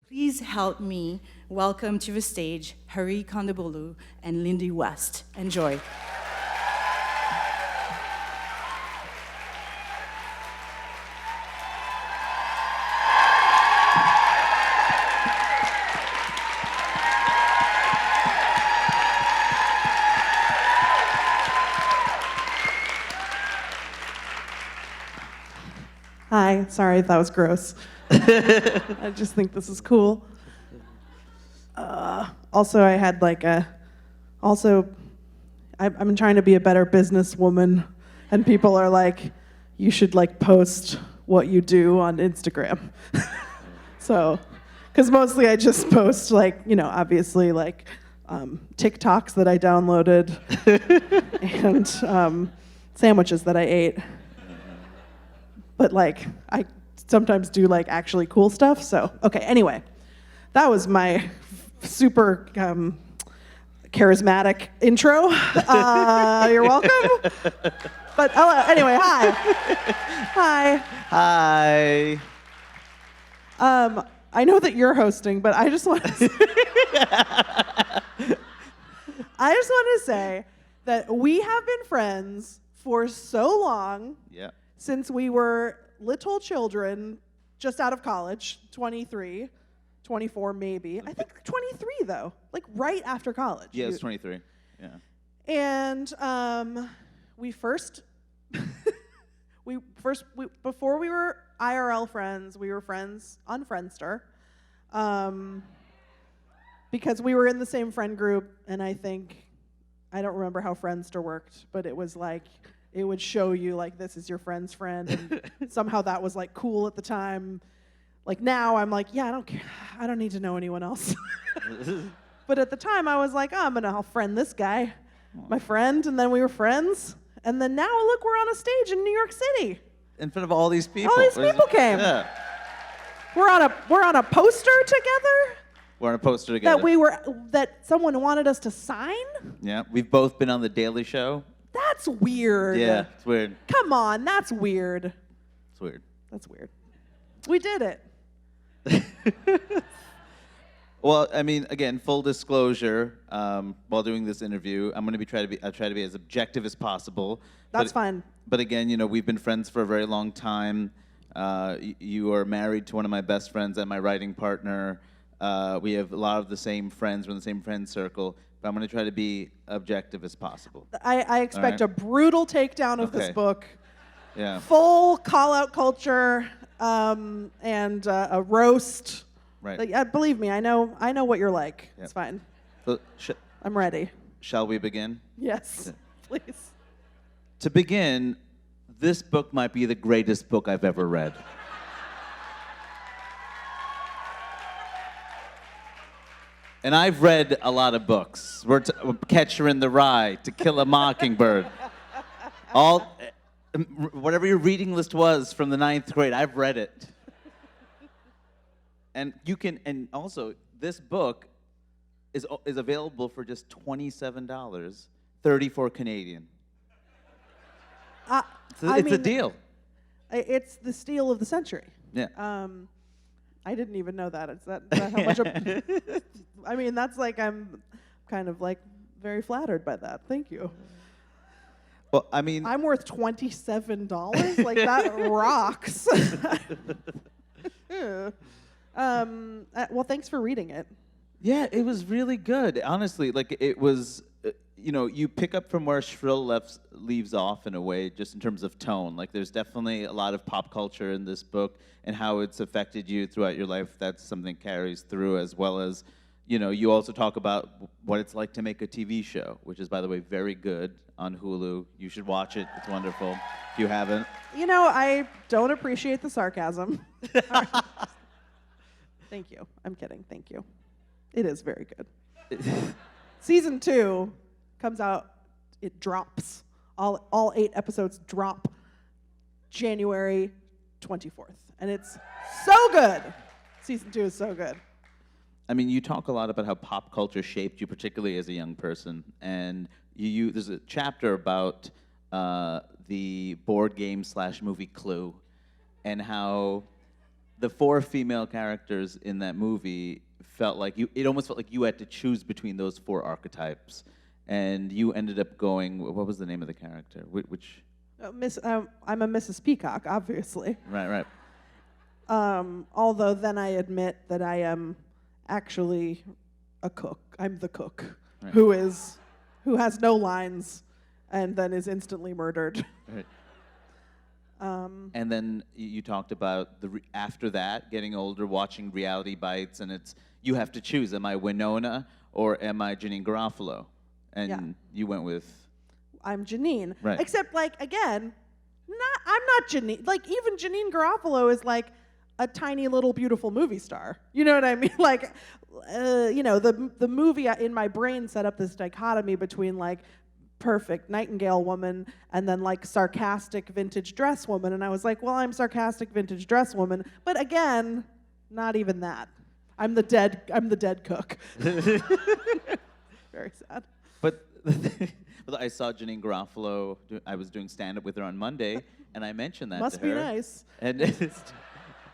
Please help me welcome to the stage Hari Kondabolu and Lindy West. Enjoy. Hi, sorry, that was gross. I just think this is cool. Also, I had I'm trying to be a better businesswoman, and people are like, you should post what you do on Instagram. So, because mostly I just post obviously TikToks that I downloaded and sandwiches that I ate. But I sometimes do actually cool stuff. So, okay, anyway, that was my super charismatic intro. You're welcome. But anyway, hi. Hi. I know that you're hosting, but I just want to say that we have been friends for so long. Yeah. Since we were little children, just out of college, 23, 24 maybe. I think 23 though, right after college. Yeah, it's 23. Yeah. And before we were IRL friends, we were friends on Friendster, because we were in the same friend group, and I don't remember how Friendster worked, but it was it would show you this is your friend's friend, and somehow that was cool at the time. Now I'm yeah, I don't care. I don't need to know anyone else. But at the time I was I'll friend this guy, my friend, and then we were friends. And then now look, we're on a stage in New York City. In front of all these people. All these people came. Yeah. We're on a poster together. We're on a poster together. That someone wanted us to sign. Yeah. We've both been on The Daily Show. That's weird. Yeah, it's weird. Come on, that's weird. It's weird. That's weird. We did it. Well, I mean, again, full disclosure. While doing this interview, I try to be as objective as possible. That's fine. But again, we've been friends for a very long time. You are married to one of my best friends and my writing partner. We have a lot of the same friends. We're in the same friend circle. But I'm going to try to be objective as possible. I expect a brutal takedown of this book. Yeah. Full call-out culture, and a roast. Right. Believe me, I know what you're like. Yep. It's fine. So, I'm ready. shall we begin? Yes, please. To begin, this book might be the greatest book I've ever read. And I've read a lot of books. Catcher in the Rye, To Kill a Mockingbird. Whatever your reading list was from the 9th grade, I've read it. And also, this book is available for just $27, 34 Canadian. It's a deal. It's the steal of the century. Yeah. I didn't even know that. Is that how much? I mean, that's I'm kind of very flattered by that. Thank you. Well, I mean, I'm worth $27. That rocks. Well, thanks for reading it. Yeah, it was really good. Honestly, it was. You pick up from where Shrill leaves off in a way, just in terms of tone. There's definitely a lot of pop culture in this book and how it's affected you throughout your life. That's something carries through, as well as, you also talk about what it's like to make a TV show, which is, by the way, very good on Hulu. You should watch it. It's wonderful if you haven't. I don't appreciate the sarcasm. Thank you. I'm kidding. Thank you. It is very good. Season 2 comes out, it drops. All 8 episodes drop January 24th. And it's so good. Season 2 is so good. I mean, you talk a lot about how pop culture shaped you, particularly as a young person. And there's a chapter about the board game / movie Clue, and how the 4 female characters in that movie felt like it almost felt like you had to choose between those 4 archetypes, and you ended up going. What was the name of the character? Which? I'm a Mrs. Peacock, obviously. Right. Although then I admit that I am actually a cook. I'm the cook, Right. who has no lines, and then is instantly murdered. Right. And then you talked about after that, getting older, watching Reality Bites, and you have to choose: am I Winona or am I Janine Garofalo? And you went with. I'm Janine. Right. Except, like, again, I'm not Janine. Like, even Janine Garofalo is like a tiny little beautiful movie star. You know what I mean? Like, the movie in my brain set up this dichotomy between like perfect Nightingale woman and then like sarcastic vintage dress woman, and I was like, well, I'm sarcastic vintage dress woman, but again, not even that. I'm the dead cook. Very sad. But I saw Janine Garofalo. I was doing stand-up with her on Monday, and I mentioned that Must to her. be nice. And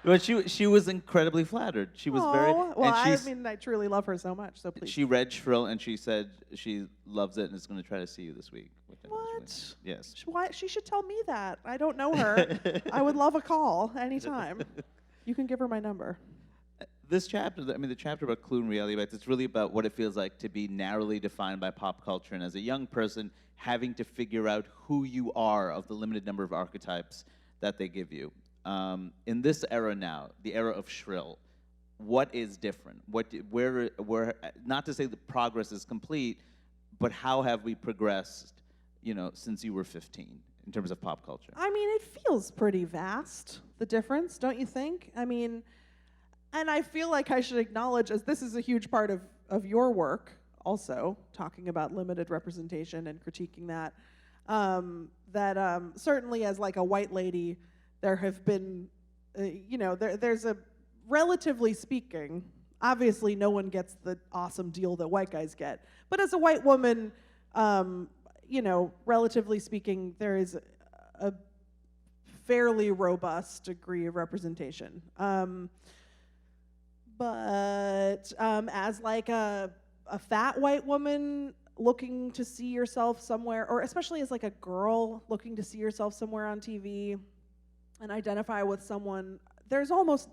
but she was incredibly flattered. She was very. Well, I truly love her so much. So please. She read Shrill, and she said she loves it and is going to try to see you this week. What? Yes. Why? She should tell me that. I don't know her. I would love a call anytime. You can give her my number. This chapter, the chapter about Clue and Reality Bites, it's really about what it feels like to be narrowly defined by pop culture, and as a young person, having to figure out who you are of the limited number of archetypes that they give you. In this era now, the era of Shrill, what is different? Where not to say that progress is complete, but how have we progressed, since you were 15 in terms of pop culture? I mean, it feels pretty vast, the difference, don't you think? I mean, and I feel like I should acknowledge, as this is a huge part of your work, also talking about limited representation and critiquing that, that certainly as like a white lady, there have been, there's a, relatively speaking, obviously no one gets the awesome deal that white guys get, but as a white woman, relatively speaking, there is a fairly robust degree of representation. But as like a fat white woman looking to see yourself somewhere, or especially as like a girl looking to see yourself somewhere on TV and identify with someone, there was almost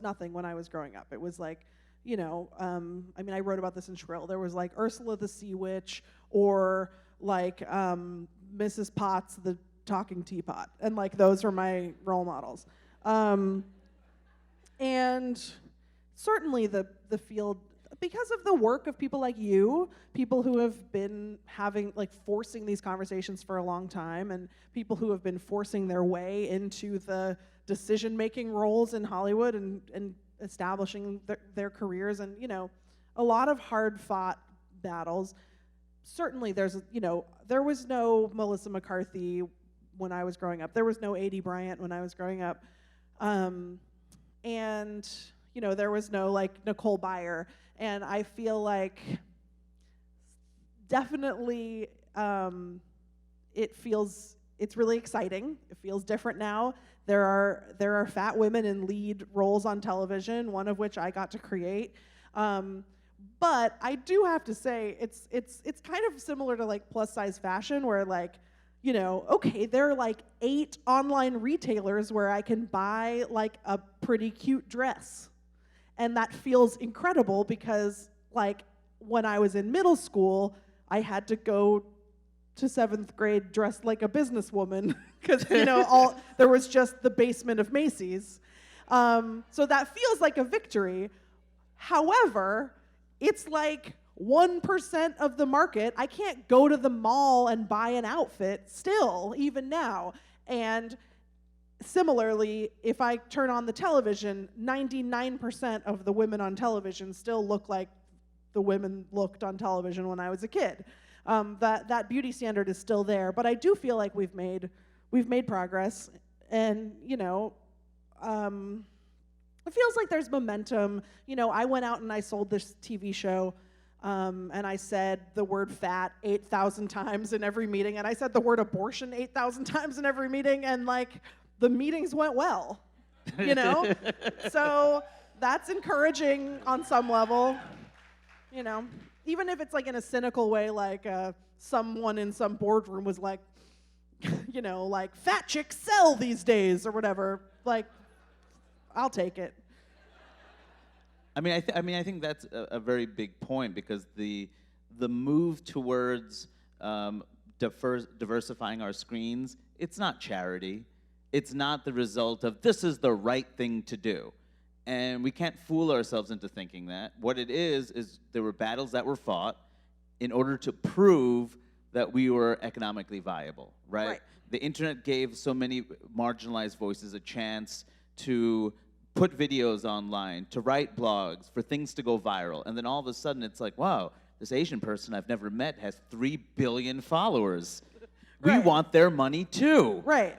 nothing when I was growing up. It was like, I wrote about this in Shrill. There was like Ursula the Sea Witch, or like Mrs. Potts the Talking Teapot, and like those were my role models. And certainly the field, because of the work of people like you, people who have been forcing these conversations for a long time, and people who have been forcing their way into the decision-making roles in Hollywood and establishing their careers, and a lot of hard-fought battles. Certainly there was no Melissa McCarthy when I was growing up. There was no A.D. Bryant when I was growing up. And there was no like Nicole Byer, and I feel like definitely it's really exciting. It feels different now. There are fat women in lead roles on television, one of which I got to create. But I do have to say it's kind of similar to like plus size fashion, where like, okay, there are like 8 online retailers where I can buy like a pretty cute dress. And that feels incredible because like when I was in middle school, I had to go to 7th grade dressed like a businesswoman because, there was just the basement of Macy's. So that feels like a victory. However, it's like 1% of the market. I can't go to the mall and buy an outfit still, even now. And similarly, if I turn on the television, 99% of the women on television still look like the women looked on television when I was a kid. That beauty standard is still there, but I do feel like we've made progress, and it feels like there's momentum. I went out and I sold this TV show. And I said the word fat 8,000 times in every meeting, and I said the word abortion 8,000 times in every meeting, and like the meetings went well. you know? So that's encouraging on some level, you know? Even if it's like in a cynical way, like someone in some boardroom was like, you know, like fat chicks sell these days or whatever. Like, I'll take it. I mean, I think that's a very big point, because the move towards diversifying our screens, it's not charity. It's not the result of this is the right thing to do. And we can't fool ourselves into thinking that. What it is there were battles that were fought in order to prove that we were economically viable, right? The internet gave so many marginalized voices a chance to put videos online, to write blogs, for things to go viral. And then all of a sudden it's like, wow, this Asian person I've never met has 3 billion followers. We want their money too. Right.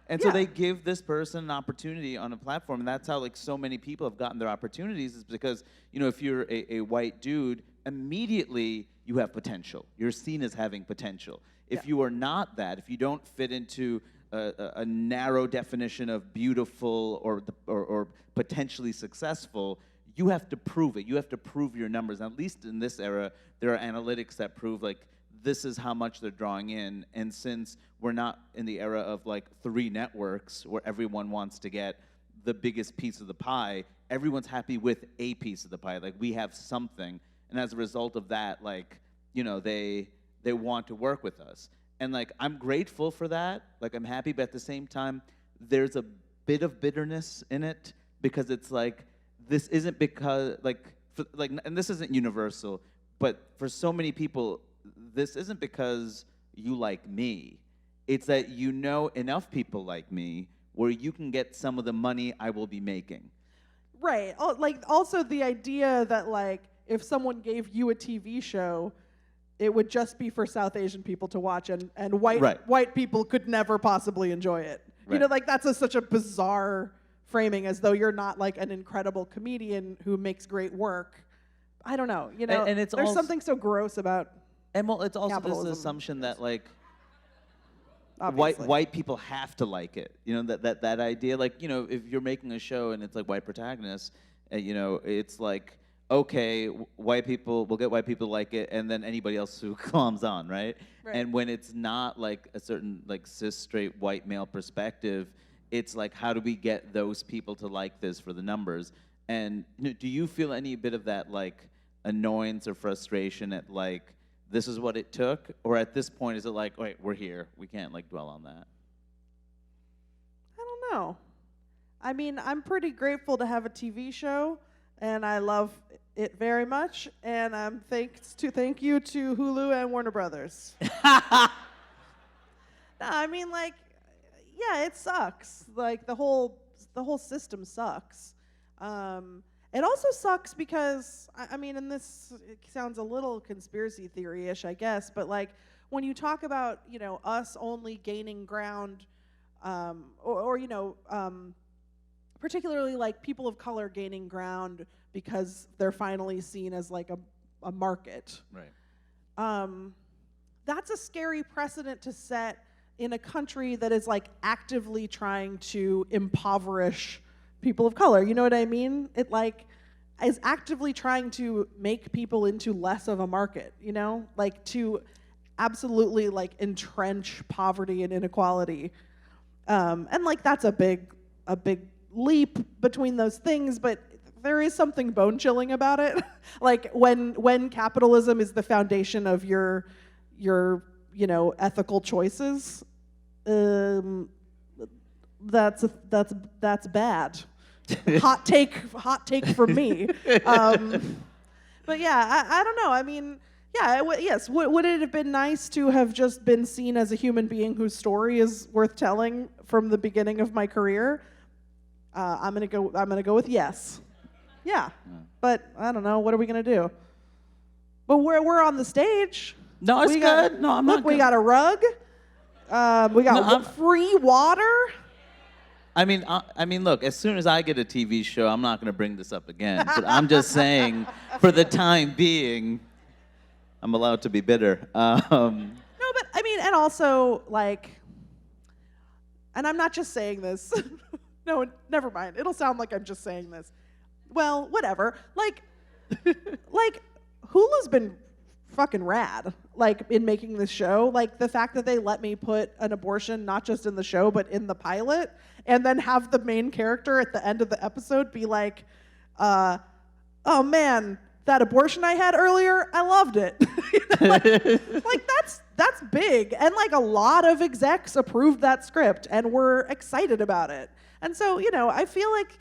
And so they give this person an opportunity on a platform, and that's how like so many people have gotten their opportunities, is because, you know, if you're a white dude, immediately you have potential. You're seen as having potential. If you are not that, if you don't fit into a narrow definition of beautiful or potentially successful, you have to prove it. You have to prove your numbers. And at least in this era, there are analytics that prove like this is how much they're drawing in. And since we're not in the era of like 3 networks where everyone wants to get the biggest piece of the pie, everyone's happy with a piece of the pie. Like, we have something. And as a result of that, like, you know, they want to work with us. And like, I'm grateful for that. Like, I'm happy, but at the same time, there's a bit of bitterness in it, because it's like, this isn't because, and this isn't universal, but for so many people, this isn't because you like me. It's that you know enough people like me where you can get some of the money I will be making. Right. Like, also the idea that, like, if someone gave you a TV show, it would just be for South Asian people to watch, and white people could never possibly enjoy it. Right. You know, like, that's such a bizarre framing, as though you're not like an incredible comedian who makes great work. I don't know. You know, and it's there's also something so gross about. And well, it's also capitalism. this assumption that like Obviously. white people have to like it. You know, that idea, like, you know, if you're making a show and it's like white protagonists, you know, it's like, okay, white people, we'll get white people to like it, and then anybody else who comes on, right? And when it's not like a certain like cis straight white male perspective, it's like, how do we get those people to like this for the numbers? And you know, do you feel any bit of that like annoyance or frustration at like, this is what it took? Or at this point, is it like, wait, we're here, we can't like dwell on that? I don't know. I mean, I'm pretty grateful to have a TV show, and I love it very much. And thank you to Hulu and Warner Brothers. No, I mean, like, yeah, it sucks. Like, the whole system sucks. It also sucks because, I mean, and this, it sounds a little conspiracy theory-ish, I guess, but like, when you talk about, you know, us only gaining ground, or you know, particularly like people of color gaining ground because they're finally seen as like a market. Right. That's a scary precedent to set in a country that is like actively trying to impoverish people of color. You know what I mean? It like is actively trying to make people into less of a market, you know? Like, to absolutely like entrench poverty and inequality. And like, that's a big leap between those things, but there is something bone chilling about it. Like, when capitalism is the foundation of your you know, ethical choices, that's bad. Hot take from me. But yeah, I don't know. I mean, yeah, yes. Would it have been nice to have just been seen as a human being whose story is worth telling from the beginning of my career? I'm gonna go with yes. Yeah. But I don't know. What are we gonna do? But we're on the stage. No, it's good. No, I'm not. Look, we got a rug. We got free water. I mean, look, as soon as I get a TV show, I'm not going to bring this up again. But I'm just saying, for the time being, I'm allowed to be bitter. No, but I mean, and also, like, and I'm not just saying this No, never mind. It'll sound like I'm just saying this. Well, whatever. Like Hulu's been fucking rad, like, in making this show. Like, the fact that they let me put an abortion not just in the show but in the pilot, and then have the main character at the end of the episode be like, oh man, that abortion I had earlier, I loved it. like that's big. And like a lot of execs approved that script and were excited about it. And so, I feel like,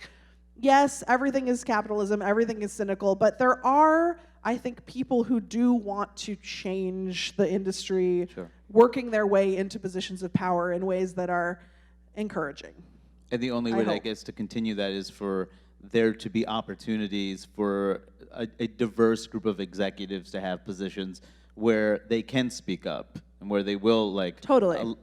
yes, everything is capitalism, everything is cynical, but there are, I think, people who do want to change the industry, Sure. working their way into positions of power in ways that are encouraging. And the only way, I guess, to continue that is for there to be opportunities for a diverse group of executives to have positions where they can speak up and where they will, like, Totally.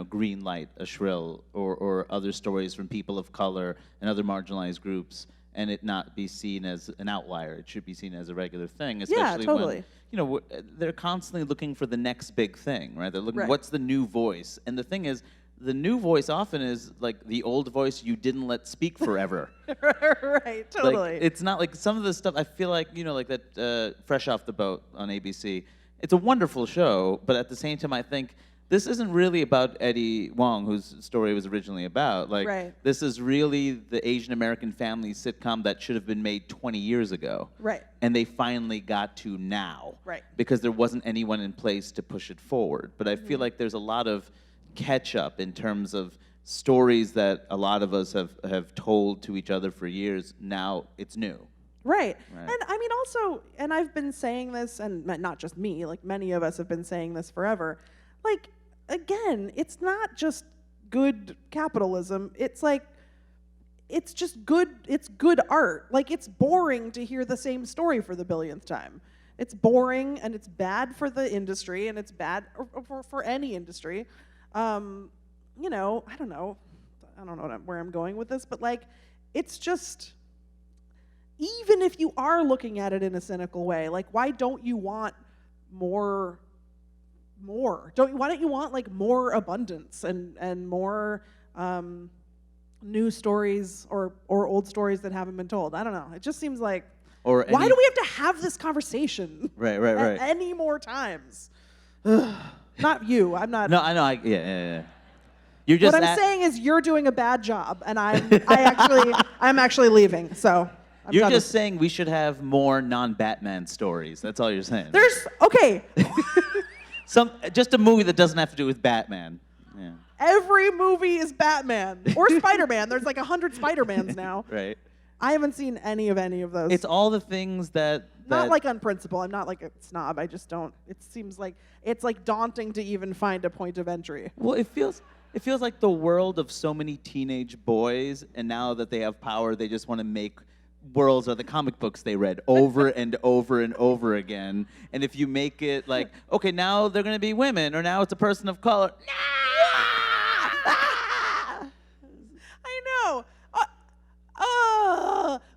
Green light a Shrill or other stories from people of color and other marginalized groups, and it not be seen as an outlier. It should be seen as a regular thing, especially totally. when, they're constantly looking for the next big thing, right? They're looking, Right. what's the new voice? And the thing is, the new voice often is like the old voice you didn't let speak forever. Right, totally. Like, it's not like some of the stuff, I feel like, like that Fresh Off the Boat on ABC. It's a wonderful show, but at the same time, I think this isn't really about Eddie Wong, whose story was originally about. Like, Right. this is really the Asian American family sitcom that should have been made 20 years ago. Right. And they finally got to now. Right. Because there wasn't anyone in place to push it forward. But I feel like there's a lot of catch up in terms of stories that a lot of us have told to each other for years. Now it's new. Right. Right. And I mean, also, and I've been saying this, and not just me, like many of us have been saying this forever. Like, again, it's not just good capitalism. It's like, it's just good, it's good art. Like, it's boring to hear the same story for the billionth time. It's boring, and it's bad for the industry, and it's bad for any industry. I don't know where I'm going with this, but like, it's just, even if you are looking at it in a cynical way, like, why don't you want more? Why don't you want like more abundance and more new stories or old stories that haven't been told? I don't know. It just seems like, why do we have to have this conversation? Right. Any more times? Not you. I'm not. No, I know. Yeah. You're just. What I'm saying is, you're doing a bad job, and I'm actually leaving. So. You're just saying we should have more non-Batman stories. That's all you're saying. Okay. Just a movie that doesn't have to do with Batman. Yeah. Every movie is Batman or Spider-Man. There's like 100 Spider-Mans now. Right. I haven't seen any of those. It's all the things that not like on principle. I'm not like a snob. I just don't. It seems like it's like daunting to even find a point of entry. Well, it feels like the world of so many teenage boys, and now that they have power, they just want to make worlds are the comic books they read over and over and over again. And if you make it like, okay, now they're going to be women, or now it's a person of color. I know.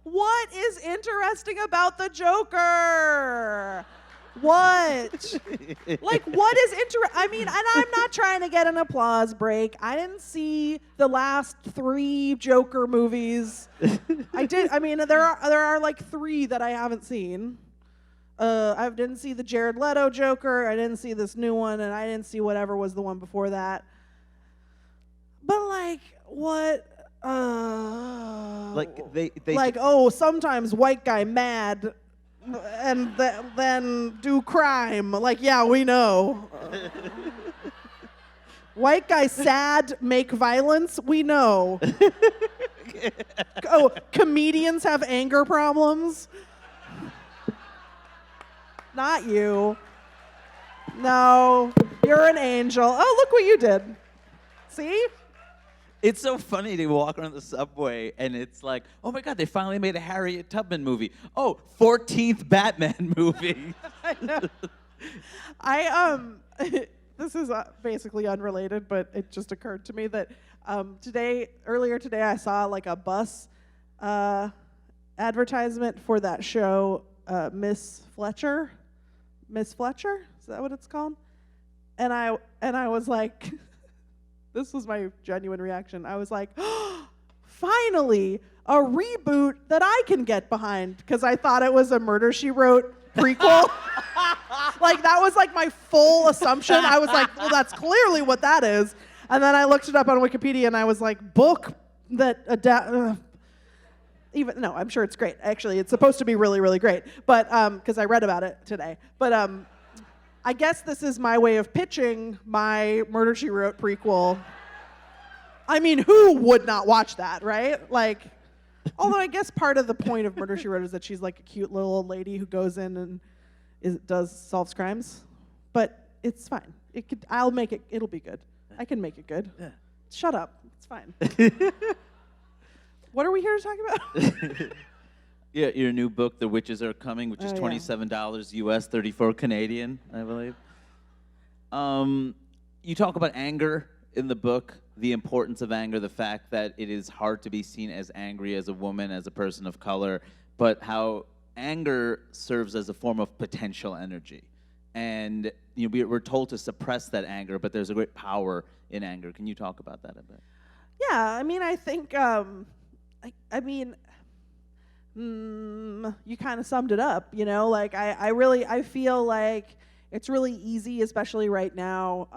What is interesting about the Joker? What? Like, what is I mean, and I'm not trying to get an applause break. I didn't see the last 3 Joker movies. I did. I mean, there are like 3 that I haven't seen. I didn't see the Jared Leto Joker. I didn't see this new one, and I didn't see whatever was the one before that. But like, what? Like they like, sometimes white guy mad. And then do crime. Like, yeah, we know. White guy sad, make violence. We know. Comedians have anger problems. Not you. No, you're an angel. Oh, look what you did. See? It's so funny to walk around the subway and it's like, oh my God, they finally made a Harriet Tubman movie. Oh, 14th Batman movie. I know. This is basically unrelated, but it just occurred to me that earlier today, I saw like a bus advertisement for that show, Miss Fletcher. Miss Fletcher? Is that what it's called? And I was like, this was my genuine reaction. I was like, finally, a reboot that I can get behind, because I thought it was a Murder, She Wrote prequel. Like, that was like my full assumption. I was like, well, that's clearly what that is. And then I looked it up on Wikipedia, and I was like, book that even no, I'm sure it's great. Actually, it's supposed to be really, really great. But because I read about it today. But I guess this is my way of pitching my Murder, She Wrote prequel. I mean, who would not watch that, right? Like, although I guess part of the point of Murder, She Wrote is that she's like a cute little old lady who goes in and solves crimes. But it's fine. I'll make it. It'll be good. I can make it good. Yeah. Shut up. It's fine. What are we here to talk about? Yeah, your new book, The Witches Are Coming, which is Oh, yeah. $27 US, 34 Canadian, I believe. You talk about anger in the book, the importance of anger, the fact that it is hard to be seen as angry as a woman, as a person of color, but how anger serves as a form of potential energy. And we're told to suppress that anger, but there's a great power in anger. Can you talk about that a bit? Yeah, I mean, I think, you kind of summed it up, like I feel like it's really easy, especially right now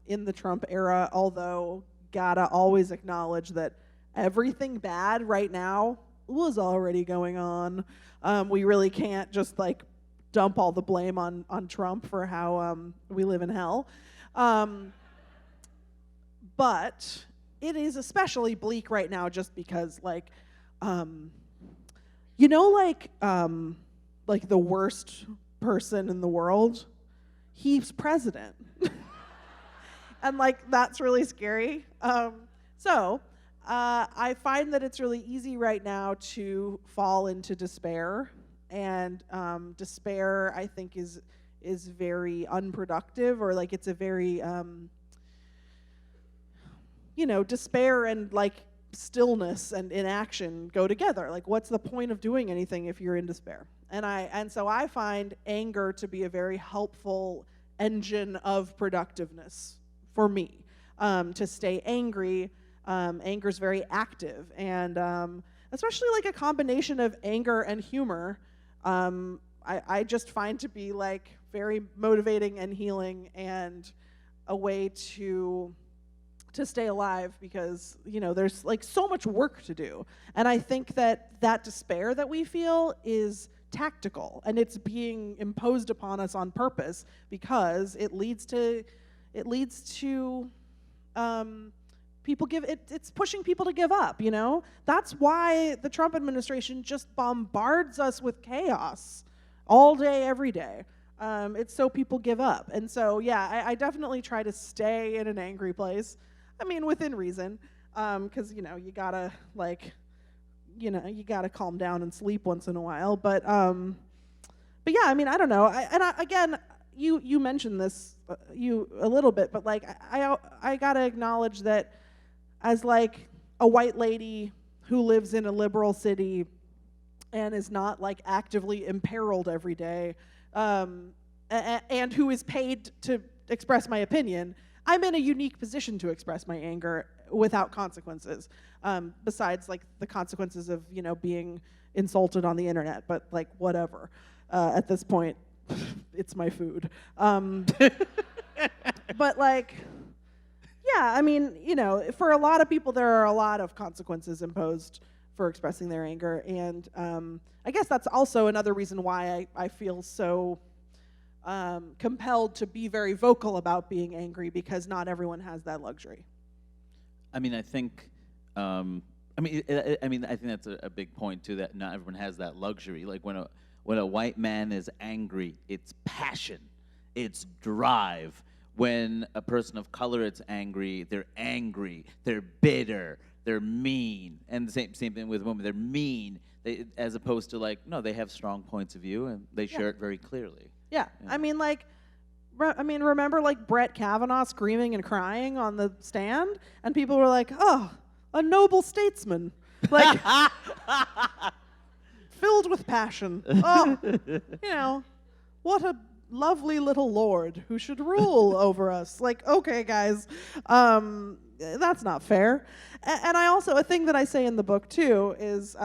in the Trump era, although gotta always acknowledge that everything bad right now was already going on. We really can't just like dump all the blame on Trump for how we live in hell. But it is especially bleak right now just because like the worst person in the world, he's president. And like that's really scary. So I find that it's really easy right now to fall into despair, and despair I think is very unproductive, or like it's a very despair and like stillness and inaction go together. Like, what's the point of doing anything if you're in despair? And so I find anger to be a very helpful engine of productiveness for me. To stay angry, anger's very active, and especially like a combination of anger and humor, I just find to be like very motivating and healing, and a way to stay alive, because there's like so much work to do. And I think that despair that we feel is tactical, and it's being imposed upon us on purpose, because it leads to it's pushing people to give up. That's why the Trump administration just bombards us with chaos all day, every day. It's so people give up. And so yeah, I definitely try to stay in an angry place. I mean, within reason, because you gotta you gotta calm down and sleep once in a while. But yeah, I mean, I don't know. Again, you mentioned this a little bit, but like I gotta acknowledge that as like a white lady who lives in a liberal city and is not like actively imperiled every day, and who is paid to express my opinion, I'm in a unique position to express my anger without consequences, besides like the consequences of being insulted on the internet. But like whatever, at this point, it's my food. But like, yeah, I mean, for a lot of people, there are a lot of consequences imposed for expressing their anger, and I guess that's also another reason why I feel so compelled to be very vocal about being angry, because not everyone has that luxury. I mean, I think, I think that's a big point too. That not everyone has that luxury. Like when a white man is angry, it's passion, it's drive. When a person of color is angry, they're bitter, they're mean, and the same thing with women. They're mean, as opposed to like no, they have strong points of view and they share it very clearly. Yeah. I mean, like, remember like Brett Kavanaugh screaming and crying on the stand, and people were like, "Oh, a noble statesman," like filled with passion. Oh, what a lovely little lord who should rule over us. Like, okay, guys, that's not fair. And I also, a thing that I say in the book too is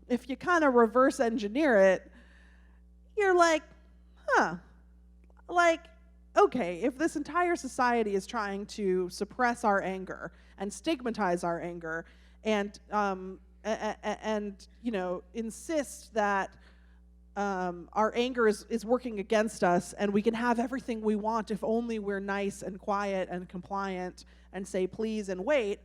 if you kind of reverse engineer it, you're like, like, okay, if this entire society is trying to suppress our anger and stigmatize our anger and insist that our anger is working against us and we can have everything we want if only we're nice and quiet and compliant and say please and wait,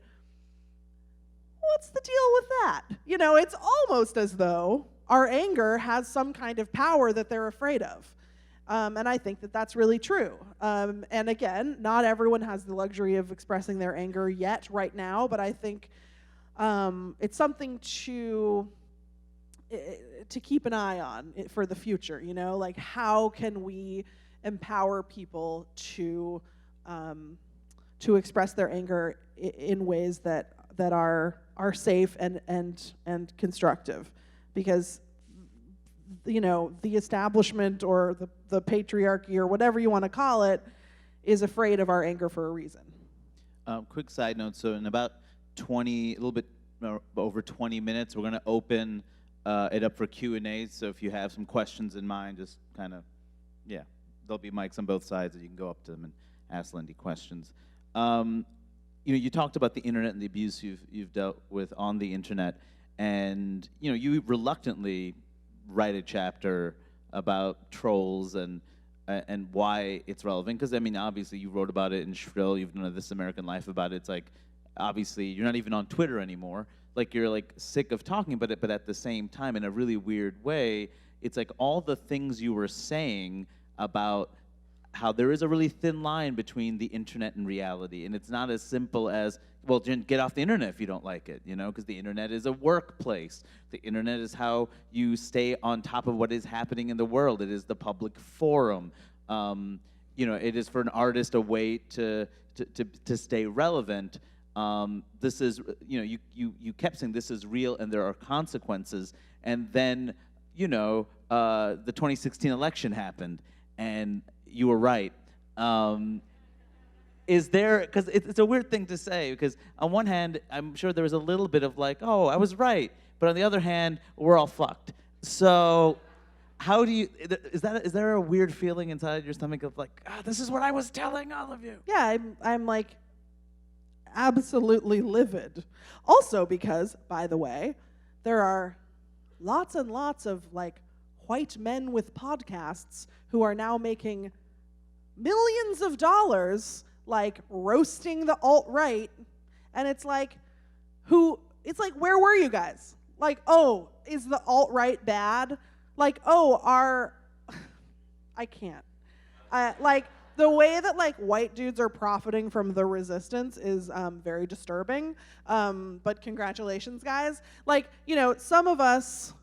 what's the deal with that? It's almost as though our anger has some kind of power that they're afraid of. And I think that that's really true. And again, not everyone has the luxury of expressing their anger yet right now, but I think it's something to keep an eye on for the future, like how can we empower people to express their anger in ways that are safe and constructive, because the establishment or the patriarchy or whatever you want to call it is afraid of our anger for a reason. Quick side note, so in about a little bit over 20 minutes, we're going to open it up for Q&A, so if you have some questions in mind, just kind of, there'll be mics on both sides that you can go up to them and ask Lindy questions. You talked about the internet and the abuse you've dealt with on the internet, and you reluctantly write a chapter about trolls and why it's relevant, because obviously you wrote about it in Shrill, you've done a This American Life about it. It's like, obviously you're not even on Twitter anymore, like you're like sick of talking about it, but at the same time, in a really weird way, it's like all the things you were saying about how there is a really thin line between the internet and reality, and it's not as simple as, well, get off the internet if you don't like it, because the internet is a workplace. The internet is how you stay on top of what is happening in the world. It is the public forum. It is for an artist a way to stay relevant. This is, you kept saying this is real and there are consequences, and then, the 2016 election happened, and you were right. Is there, because it's a weird thing to say, because on one hand, I'm sure there was a little bit of like, oh, I was right, but on the other hand, we're all fucked. So how do you, is there a weird feeling inside your stomach of like, this is what I was telling all of you? Yeah, I'm like absolutely livid. Also because, by the way, there are lots and lots of like white men with podcasts who are now making millions of dollars like roasting the alt-right, and it's like, where were you guys? Like, oh, is the alt-right bad? Like, oh, I can't. Like, the way that like white dudes are profiting from the resistance is very disturbing, but congratulations, guys. Like, some of us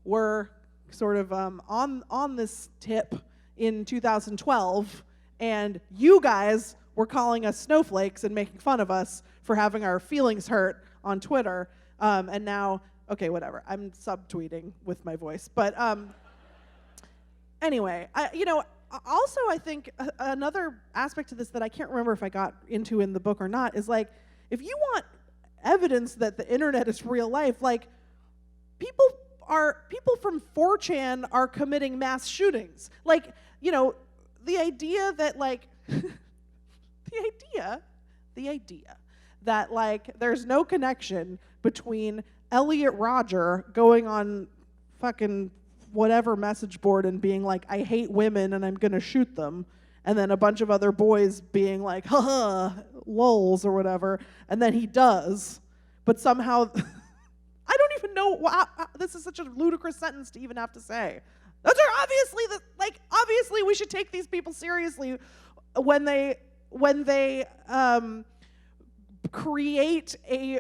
were sort of on this tip in 2012, and you guys were calling us snowflakes and making fun of us for having our feelings hurt on Twitter, and now, okay, whatever, I'm subtweeting with my voice, but anyway, also I think another aspect to this that I can't remember if I got into in the book or not is like, if you want evidence that the internet is real life, like people from 4chan are committing mass shootings. Like, the idea that like the idea that like there's no connection between Elliot Rodger going on fucking whatever message board and being like, I hate women and I'm gonna shoot them, and then a bunch of other boys being like, haha, lols or whatever, and then he does, but somehow I don't even know this is such a ludicrous sentence to even have to say. Those are obviously we should take these people seriously when they create a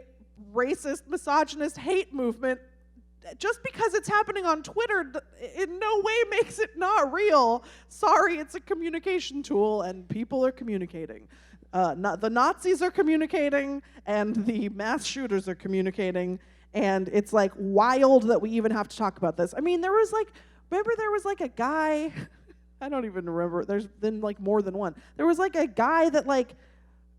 racist, misogynist hate movement. Just because it's happening on Twitter in no way makes it not real. Sorry, it's a communication tool and people are communicating. The Nazis are communicating and the mass shooters are communicating, and it's like wild that we even have to talk about this. I mean, there was like a guy, I don't even remember, there's been like more than one. There was like a guy that like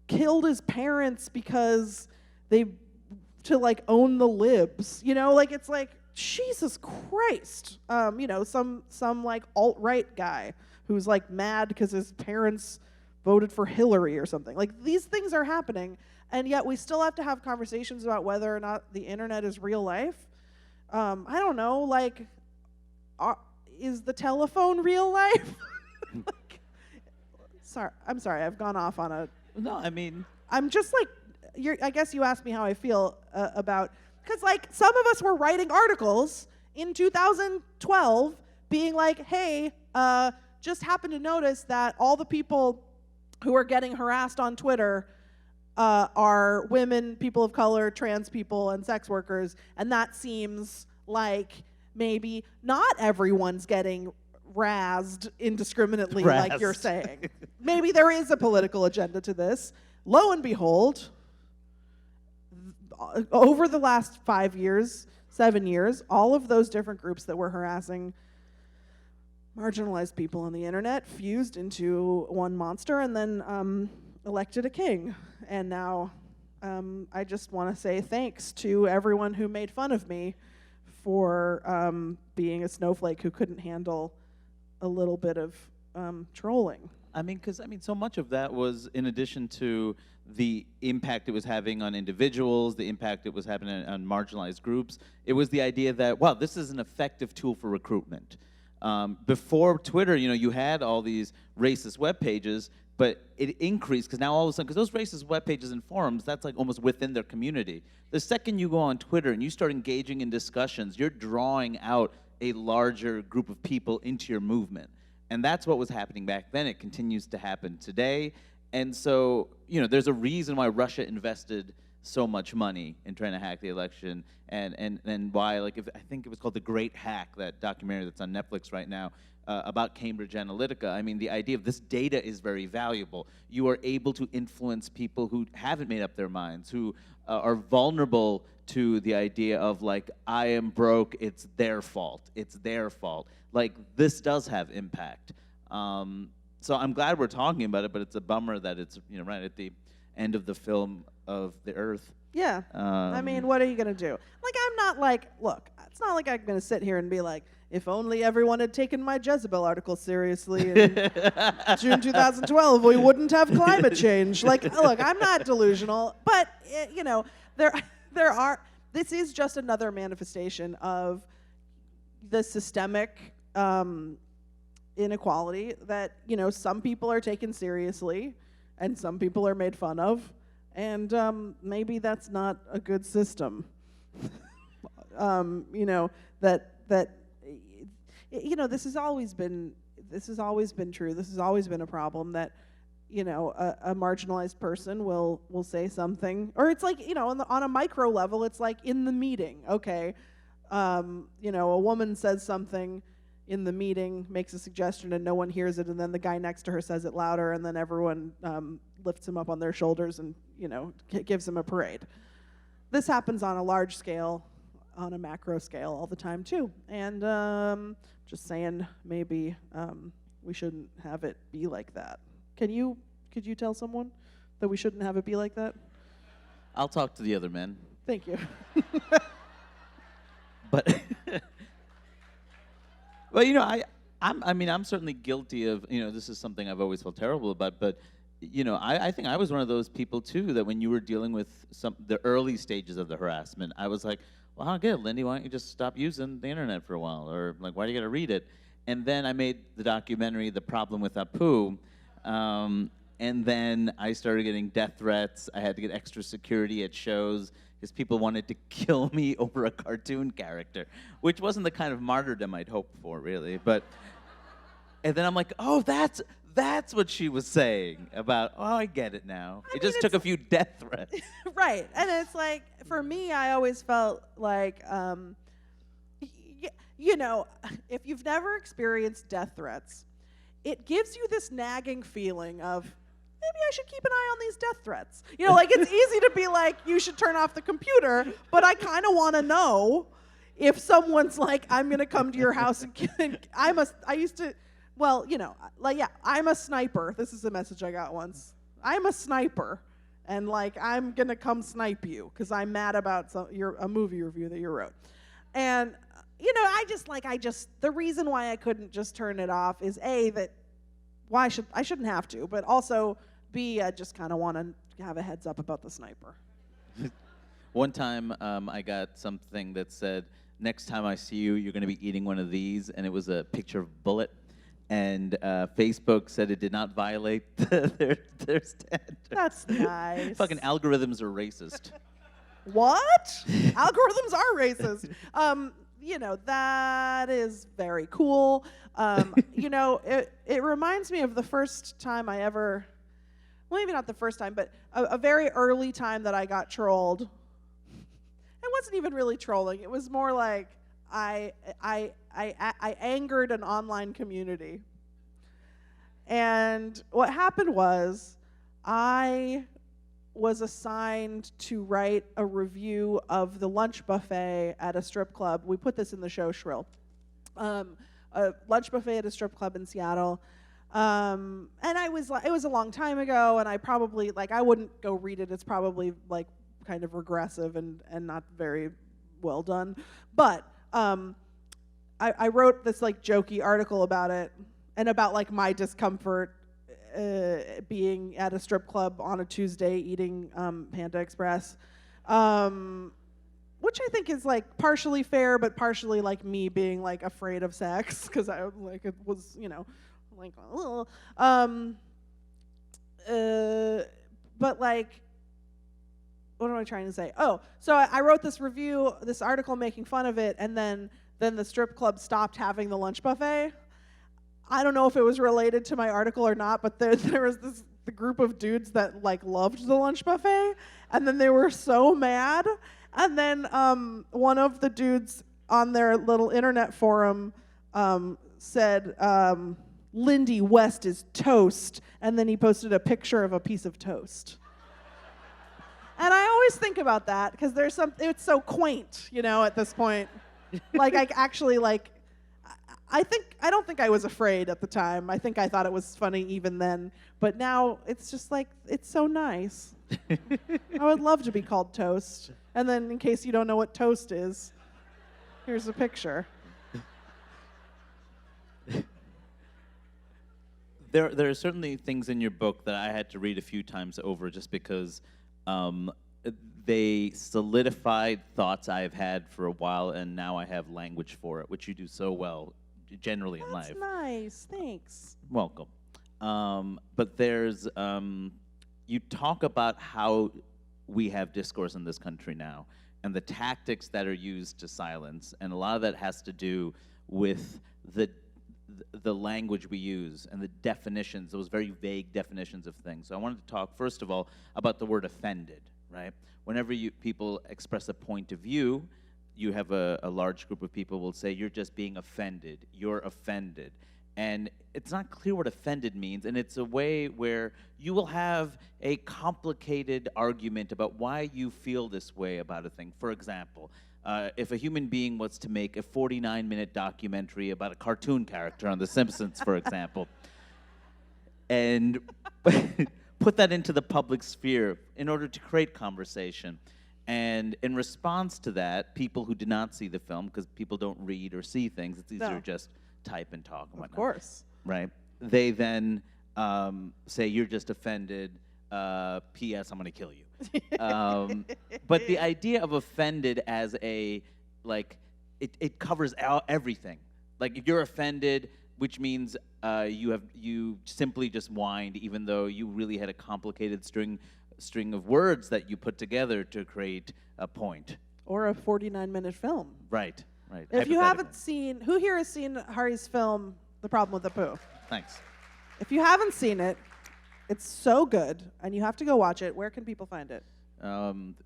killed his parents because to like own the libs, you know, like it's like Jesus Christ, you know, some like alt-right guy who's like mad because his parents voted for Hillary or something. Like these things are happening, and yet we still have to have conversations about whether or not the internet is real life. I don't know, like, is the telephone real life? Like, I'm sorry, I've gone off on a. No, I mean, I'm just like, I guess you asked me how I feel about, because like some of us were writing articles in 2012 being like, hey, just happened to notice that all the people who are getting harassed on Twitter are women, people of color, trans people, and sex workers, and that seems like maybe not everyone's getting razzed indiscriminately like you're saying. Maybe there is a political agenda to this. Lo and behold, over the last 5 years, 7 years, all of those different groups that were harassing marginalized people on the internet fused into one monster and then elected a king. And now I just want to say thanks to everyone who made fun of me for being a snowflake who couldn't handle a little bit of trolling. I mean, because so much of that was in addition to the impact it was having on individuals, the impact it was having on marginalized groups. It was the idea that, wow, this is an effective tool for recruitment. Before Twitter, you had all these racist web pages, but it increased because now all of a sudden, because those racist web pages and forums, that's like almost within their community. The second you go on Twitter and you start engaging in discussions, you're drawing out a larger group of people into your movement. And that's what was happening back then. It continues to happen today. And so, there's a reason why Russia invested so much money in trying to hack the election, and why, I think it was called The Great Hack, that documentary that's on Netflix right now, about Cambridge Analytica. I mean, the idea of this data is very valuable. You are able to influence people who haven't made up their minds, who are vulnerable to the idea of, like, I am broke, it's their fault. It's their fault. Like, this does have impact. So I'm glad we're talking about it, but it's a bummer that it's, right at the end of the film of the Earth. Yeah. I mean, what are you going to do? Like, I'm not like, look, it's not like I'm going to sit here and be like, if only everyone had taken my Jezebel article seriously in June 2012, we wouldn't have climate change. Like, look, I'm not delusional, but, there are, this is just another manifestation of the systemic inequality that, some people are taken seriously and some people are made fun of, and maybe that's not a good system. This has always been true. This has always been a problem that, a marginalized person will say something, or it's like, on a micro level, it's like in the meeting, okay, a woman says something in the meeting, makes a suggestion, and no one hears it, and then the guy next to her says it louder, and then everyone lifts him up on their shoulders and, gives him a parade. This happens on a large scale, on a macro scale all the time too. And just saying, maybe we shouldn't have it be like that. Could you tell someone that we shouldn't have it be like that? I'll talk to the other men. Thank you. But well, I'm certainly guilty of, this is something I've always felt terrible about, but I think I was one of those people too, that when you were dealing with the early stages of the harassment, I was like, well, I don't get it, Lindy, why don't you just stop using the internet for a while? Or like, why do you gotta read it? And then I made the documentary, The Problem with Apu, and then I started getting death threats. I had to get extra security at shows because people wanted to kill me over a cartoon character, which wasn't the kind of martyrdom I'd hoped for, really. But, and then I'm like, oh, that's what she was saying about, oh, I get it now. It just took a few death threats. Right. And it's like, for me, I always felt like, if you've never experienced death threats, it gives you this nagging feeling of, maybe I should keep an eye on these death threats. It's easy to be like, you should turn off the computer, but I kind of want to know if someone's like, I'm going to come to your house and I'm a sniper. This is a message I got once. I'm a sniper, and like I'm gonna come snipe you because I'm mad about a movie review that you wrote. And the reason why I couldn't just turn it off is A, that I shouldn't have to, but also B, I just kind of want to have a heads up about the sniper. One time, I got something that said, "Next time I see you, you're going to be eating one of these," and it was a picture of a bullet. And Facebook said it did not violate their standards. That's nice. Fucking algorithms are racist. What? Algorithms are racist. That is very cool. It reminds me of the first time I ever, well, maybe not the first time, but a very early time that I got trolled. It wasn't even really trolling. It was more like I angered an online community. And what happened was I was assigned to write a review of the lunch buffet at a strip club. We put this in the show Shrill. A lunch buffet at a strip club in Seattle. And it was a long time ago, and I probably, I wouldn't go read it. It's probably, kind of regressive and not very well done. But I wrote this, jokey article about it, and about, my discomfort being at a strip club on a Tuesday eating Panda Express, which I think is partially fair, but partially me being afraid of sex because I it was but what am I trying to say? Oh, so I wrote this review, this article making fun of it, and then the strip club stopped having the lunch buffet. I don't know if it was related to my article or not, but there was the group of dudes that loved the lunch buffet, and then they were so mad. And then one of the dudes on their little internet forum said, "Lindy West is toast," and then he posted a picture of a piece of toast. And I always think about that because it's so quaint, at this point. I actually I don't think I was afraid at the time. I think I thought it was funny even then. But now it's just it's so nice. I would love to be called toast. And then in case you don't know what toast is, here's a picture. There are certainly things in your book that I had to read a few times over just because they solidified thoughts I've had for a while, and now I have language for it, which you do so well generally in life. That's nice. Thanks. Welcome. But there's, you talk about how we have discourse in this country now and the tactics that are used to silence, and a lot of that has to do with the language we use and the definitions, those very vague definitions of things. So I wanted to talk, first of all, about the word offended, right? Whenever people express a point of view, you have a large group of people will say, "You're just being offended, you're offended." And it's not clear what offended means, and it's a way where you will have a complicated argument about why you feel this way about a thing. For example, if a human being was to make a 49-minute documentary about a cartoon character on The Simpsons, for example, and put that into the public sphere in order to create conversation. And in response to that, people who did not see the film, because people don't read or see things, it's easier to just type and talk and whatnot. Of course. Right? They then say, "You're just offended, P.S. I'm going to kill you." But the idea of offended as it covers everything. If you're offended, which means you simply just whined, even though you really had a complicated string of words that you put together to create a point. Or a 49-minute film. Right. If you haven't seen, who here has seen Hari's film, The Problem with the Poo? Thanks. If you haven't seen it, it's so good, and you have to go watch it. Where can people find it?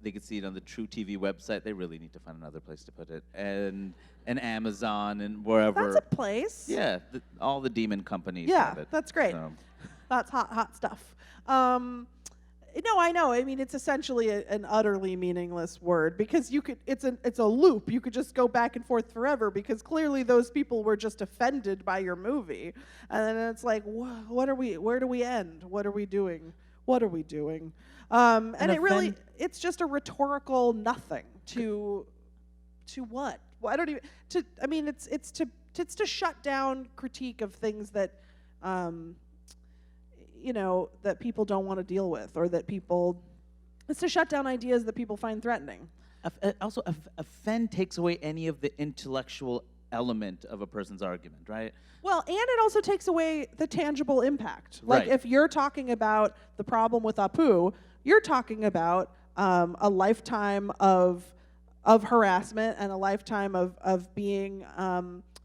They can see it on the True TV website. They really need to find another place to put it. And Amazon and wherever. That's a place. Yeah, all the demon companies have it. That's great. So. That's hot stuff. No, I know. I mean, it's essentially an utterly meaningless word because it's a loop. You could just go back and forth forever because clearly those people were just offended by your movie, and then it's where do we end? What are we doing? And it really, offend- it's just a rhetorical nothing to what? Well, I don't even, I mean, it's to shut down critique of things that, that people don't want to deal with, or that it's to shut down ideas that people find threatening. Also, offend takes away any of the intellectual element of a person's argument, right? Well, and it also takes away the tangible impact. Like, Right. if you're talking about the problem with Apu, you're talking about a lifetime of harassment and a lifetime of being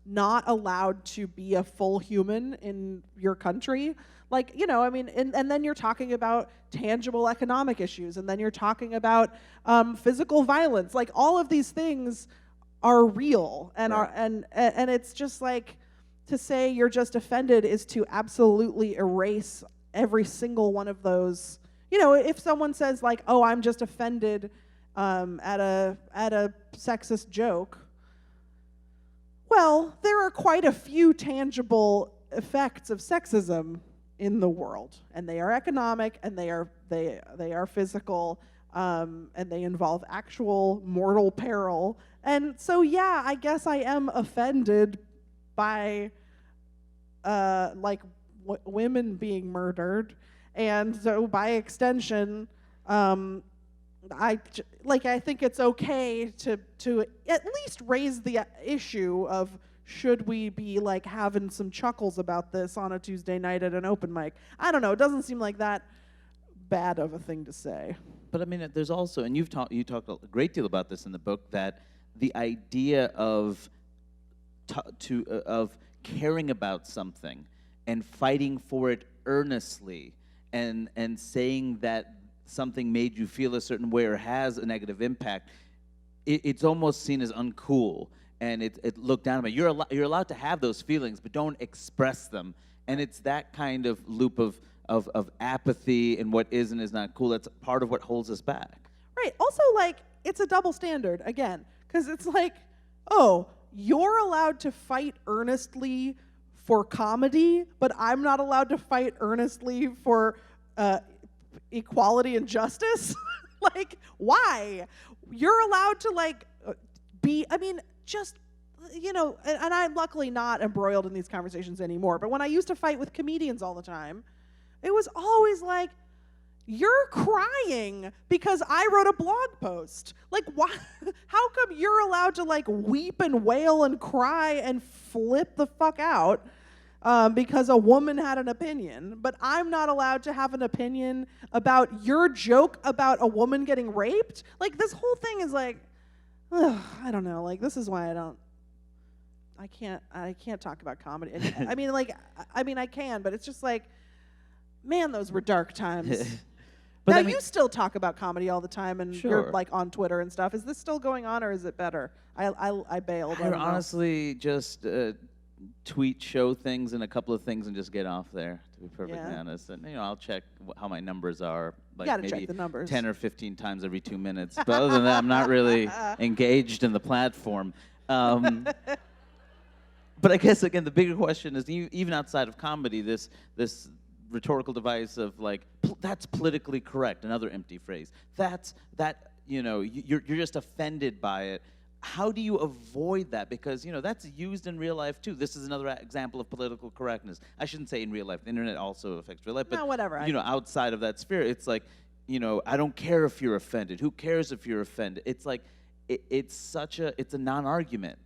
not allowed to be a full human in your country. Like, I mean, and then you're talking about tangible economic issues, and then you're talking about physical violence. Like, all of these things are real, and Right. and it's just like, to say you're just offended is to absolutely erase every single one of those. If someone says like, "Oh, I'm just offended at a sexist joke," well, there are quite a few tangible effects of sexism in the world, and they are economic, and they are physical, and they involve actual mortal peril. And so, yeah, I guess I am offended by women being murdered, and so by extension, I think it's okay to at least raise the issue of, should we be like having some chuckles about this on a Tuesday night at an open mic? I don't know. It doesn't seem like that bad of a thing to say. But I mean, there's also, and you talked a great deal about this in the book, that the idea of caring about something and fighting for it earnestly, and saying that something made you feel a certain way or has a negative impact, it's almost seen as uncool, and it looked down on. You're allowed to have those feelings, but don't express them. And it's that kind of loop of apathy and what is and is not cool. That's part of what holds us back. Right. Also, like, it's a double standard again, because it's like, oh, you're allowed to fight earnestly for comedy, but I'm not allowed to fight earnestly for equality and justice. Like, why? You're allowed to just, and I'm luckily not embroiled in these conversations anymore, but when I used to fight with comedians all the time, it was always like, you're crying because I wrote a blog post. Like, why? How come you're allowed to like weep and wail and cry and flip the fuck out because a woman had an opinion, but I'm not allowed to have an opinion about your joke about a woman getting raped? Like, this whole thing is like, I don't know. Like, this is why I can't talk about comedy. And, I can, but it's just like, man, those were dark times. But now, I mean, you still talk about comedy all the time, and Sure. you're like on Twitter and stuff. Is this still going on, or is it better? I bailed. I I don't know. honestly just tweet show things and a couple of things and just get off there, to be perfectly Yeah. honest. And I'll check how my numbers are, like gotta maybe check the numbers. 10 or 15 times every 2 minutes. But other than that, I'm not really engaged in the platform. But I guess, again, the bigger question is, even outside of comedy, this rhetorical device of like, that's politically correct, another empty phrase. You're just offended by it. How do you avoid that? Because that's used in real life too. This is another example of political correctness. I shouldn't say in real life. The internet also affects real life. But No, whatever. outside of that sphere, it's like, I don't care if you're offended. Who cares if you're offended? It's like it's a non-argument.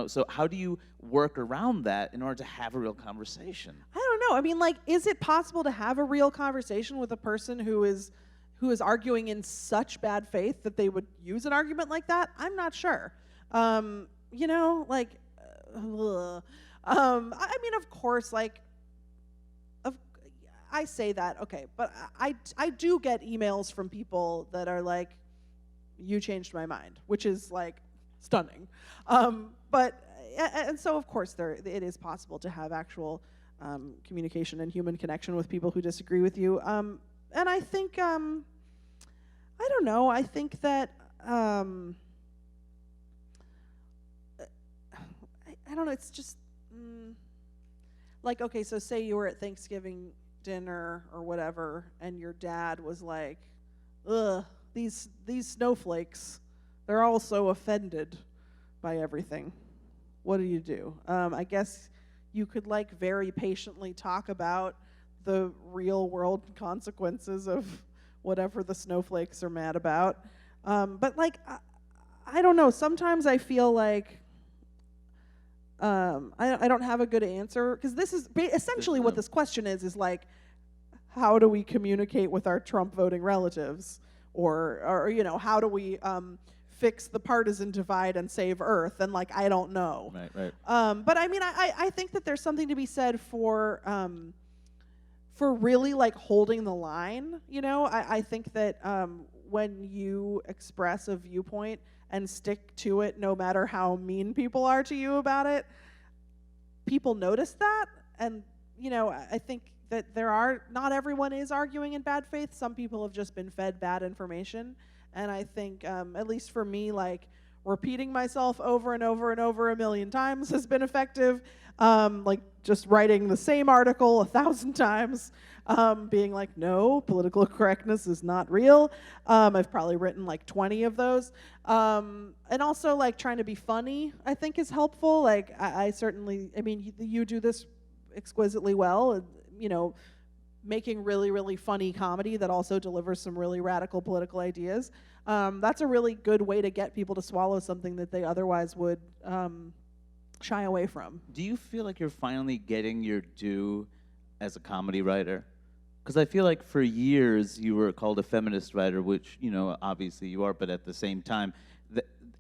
So how do you work around that in order to have a real conversation? I don't know. I mean, like, is it possible to have a real conversation with a person who is arguing in such bad faith that they would use an argument like that? I'm not sure. I mean, of course, like, I say that, okay, but I do get emails from people that are like, you changed my mind, which is like stunning. And so of course it is possible to have actual communication and human connection with people who disagree with you. And I think, I don't know, I think that, I don't know, it's just, like, okay, so say you were at Thanksgiving dinner or whatever, and your dad was like, ugh, these snowflakes, they're all so offended by everything. What do? I guess you could like very patiently talk about the real world consequences of whatever the snowflakes are mad about. But like, I don't know. Sometimes I feel like I don't have a good answer, because this is essentially what this question is like, how do we communicate with our Trump voting relatives, or you know, how do we fix the partisan divide and save Earth? And like, I don't know. Right. But I mean, I think that there's something to be said for really like holding the line. You know, I think that when you express a viewpoint and stick to it, no matter how mean people are to you about it, people notice that. And you know, I think that not everyone is arguing in bad faith. Some people have just been fed bad information. And I think, at least for me, like repeating myself over and over and over a million times has been effective. Like just writing the same article 1,000 times, being like, no, political correctness is not real. I've probably written like 20 of those. And also like trying to be funny, I think is helpful. Like I certainly, I mean, you do this exquisitely well, you know, making really, really funny comedy that also delivers some really radical political ideas. That's a really good way to get people to swallow something that they otherwise would shy away from. Do you feel like you're finally getting your due as a comedy writer? Because I feel like for years you were called a feminist writer, which, you know, obviously you are, but at the same time,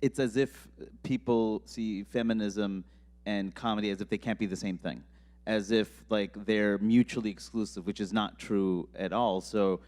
it's as if people see feminism and comedy as if they can't be the same thing, as if like they're mutually exclusive, which is not true at all. So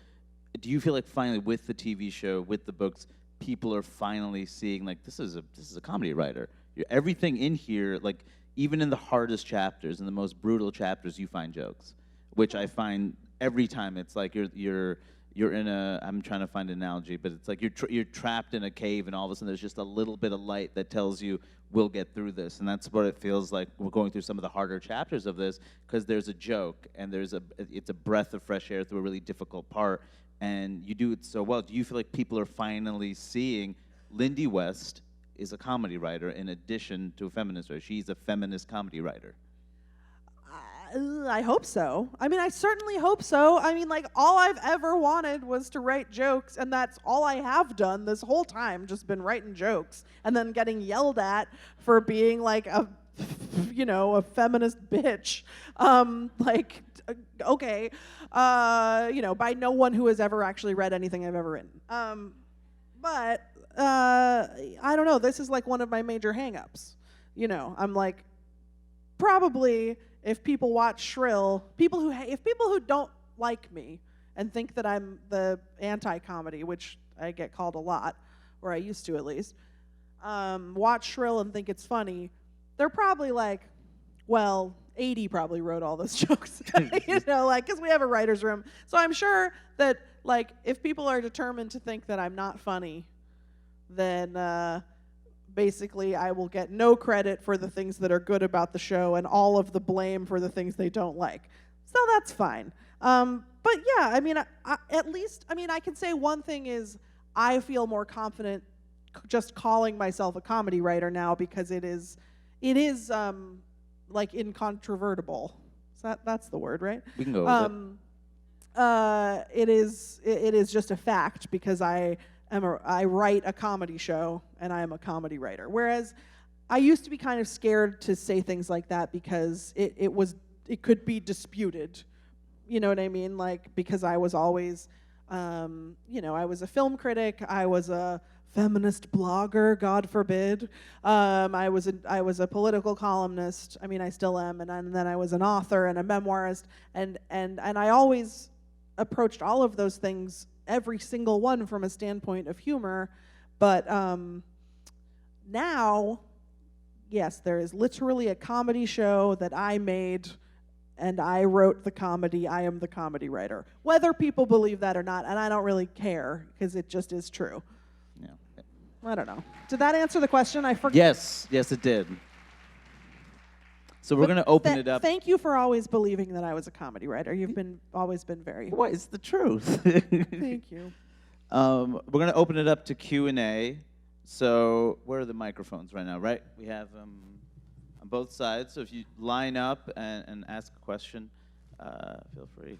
do you feel like finally with the TV show, with the books, people are finally seeing like this is a comedy writer? Everything in here, like even in the hardest chapters, in the most brutal chapters, you find jokes, which I find every time. It's like you're in a, I'm trying to find an analogy, but it's like you're trapped in a cave, and all of a sudden there's just a little bit of light that tells you we'll get through this. And that's what it feels like we're going through some of the harder chapters of this, because there's a joke and it's a breath of fresh air through a really difficult part, and you do it so well. Do you feel like people are finally seeing Lindy West is a comedy writer in addition to a feminist writer? She's a feminist comedy writer. I hope so. I mean, I certainly hope so. I mean, like, all I've ever wanted was to write jokes, and that's all I have done this whole time, just been writing jokes, and then getting yelled at for being, like, a feminist bitch. Like, okay, by no one who has ever actually read anything I've ever written. But I don't know, this is, like, one of my major hang-ups. You know, I'm like, probably if people watch Shrill, if people who don't like me and think that I'm the anti-comedy, which I get called a lot, or I used to at least, watch Shrill and think it's funny, they're probably like, well, 80 probably wrote all those jokes, you know, like, because we have a writer's room. So I'm sure that, like, if people are determined to think that I'm not funny, then basically I will get no credit for the things that are good about the show and all of the blame for the things they don't like. So that's fine. But yeah, I mean, at least, I mean, I can say one thing is I feel more confident just calling myself a comedy writer now, because it is like incontrovertible. So that's the word, right? We can go with it. It is just a fact, because I write a comedy show and I am a comedy writer. Whereas I used to be kind of scared to say things like that, because it could be disputed. You know what I mean? Like, because I was always, I was a film critic, I was a feminist blogger, God forbid. I was a political columnist. I mean, I still am, and then I was an author and a memoirist, and I always approached all of those things, every single one, from a standpoint of humor. But now, yes, there is literally a comedy show that I made, and I wrote the comedy. I am the comedy writer. Whether people believe that or not, and I don't really care, because it just is true. Yeah. I don't know. Did that answer the question? I forgot. Yes, it did. So we're going to open it up. Thank you for always believing that I was a comedy writer. You've always been very. What is the truth? Thank you. We're going to open it up to Q&A. So where are the microphones right now, right? We have on both sides. So if you line up and ask a question, feel free.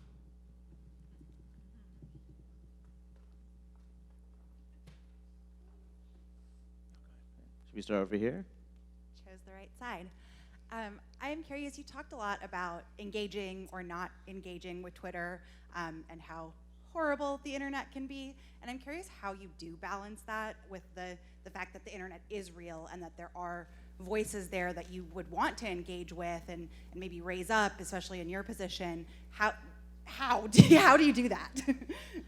Should we start over here? Chose the right side. I am curious, you talked a lot about engaging or not engaging with Twitter and how horrible the internet can be. And I'm curious how you do balance that with the fact that the internet is real and that there are voices there that you would want to engage with and maybe raise up, especially in your position. How do you do that?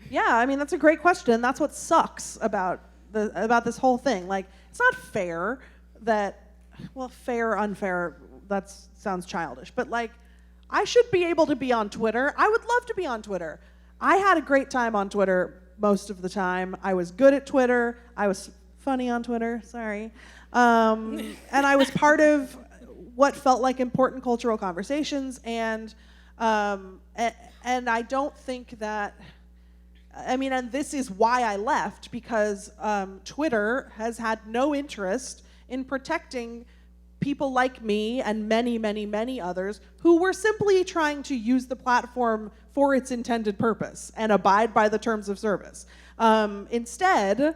Yeah, I mean, that's a great question. That's what sucks about this whole thing. Like, it's not fair that, well, fair, unfair, that sounds childish. But, like, I should be able to be on Twitter. I would love to be on Twitter. I had a great time on Twitter most of the time. I was good at Twitter. I was funny on Twitter, sorry. And I was part of what felt like important cultural conversations. And I don't think that, I mean, and this is why I left, because Twitter has had no interest in protecting people like me and many, many, many others who were simply trying to use the platform for its intended purpose and abide by the terms of service. Instead,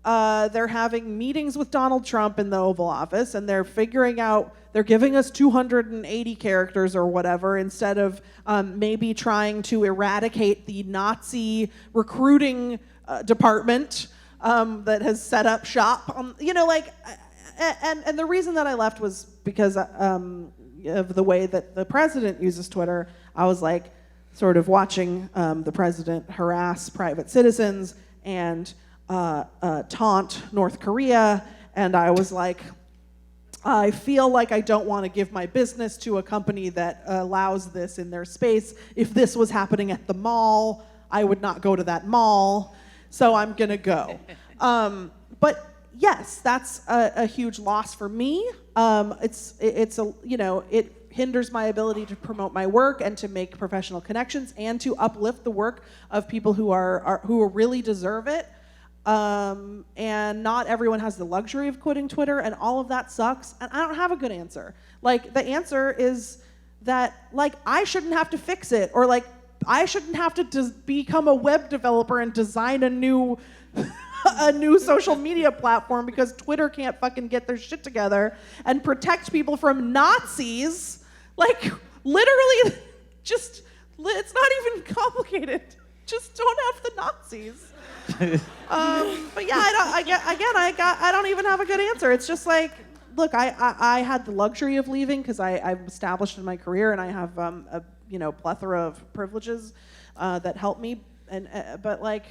they're having meetings with Donald Trump in the Oval Office, and they're figuring out, they're giving us 280 characters or whatever, instead of maybe trying to eradicate the Nazi recruiting department that has set up shop. And the reason that I left was because of the way that the president uses Twitter. I was like sort of watching the president harass private citizens and taunt North Korea, and I was like, I feel like I don't want to give my business to a company that allows this in their space. If this was happening at the mall, I would not go to that mall, so I'm gonna go. But yes, that's a huge loss for me. It hinders my ability to promote my work and to make professional connections and to uplift the work of people who really deserve it. And not everyone has the luxury of quitting Twitter, and all of that sucks. And I don't have a good answer. Like, the answer is that, like, I shouldn't have to fix it, or like, I shouldn't have to become a web developer and design a new social media platform because Twitter can't fucking get their shit together and protect people from Nazis. Like, literally, it's not even complicated. Just don't have the Nazis. But yeah, I don't even have a good answer. It's just like, look, I had the luxury of leaving because I'm established in my career and I have a plethora of privileges that help me. But like,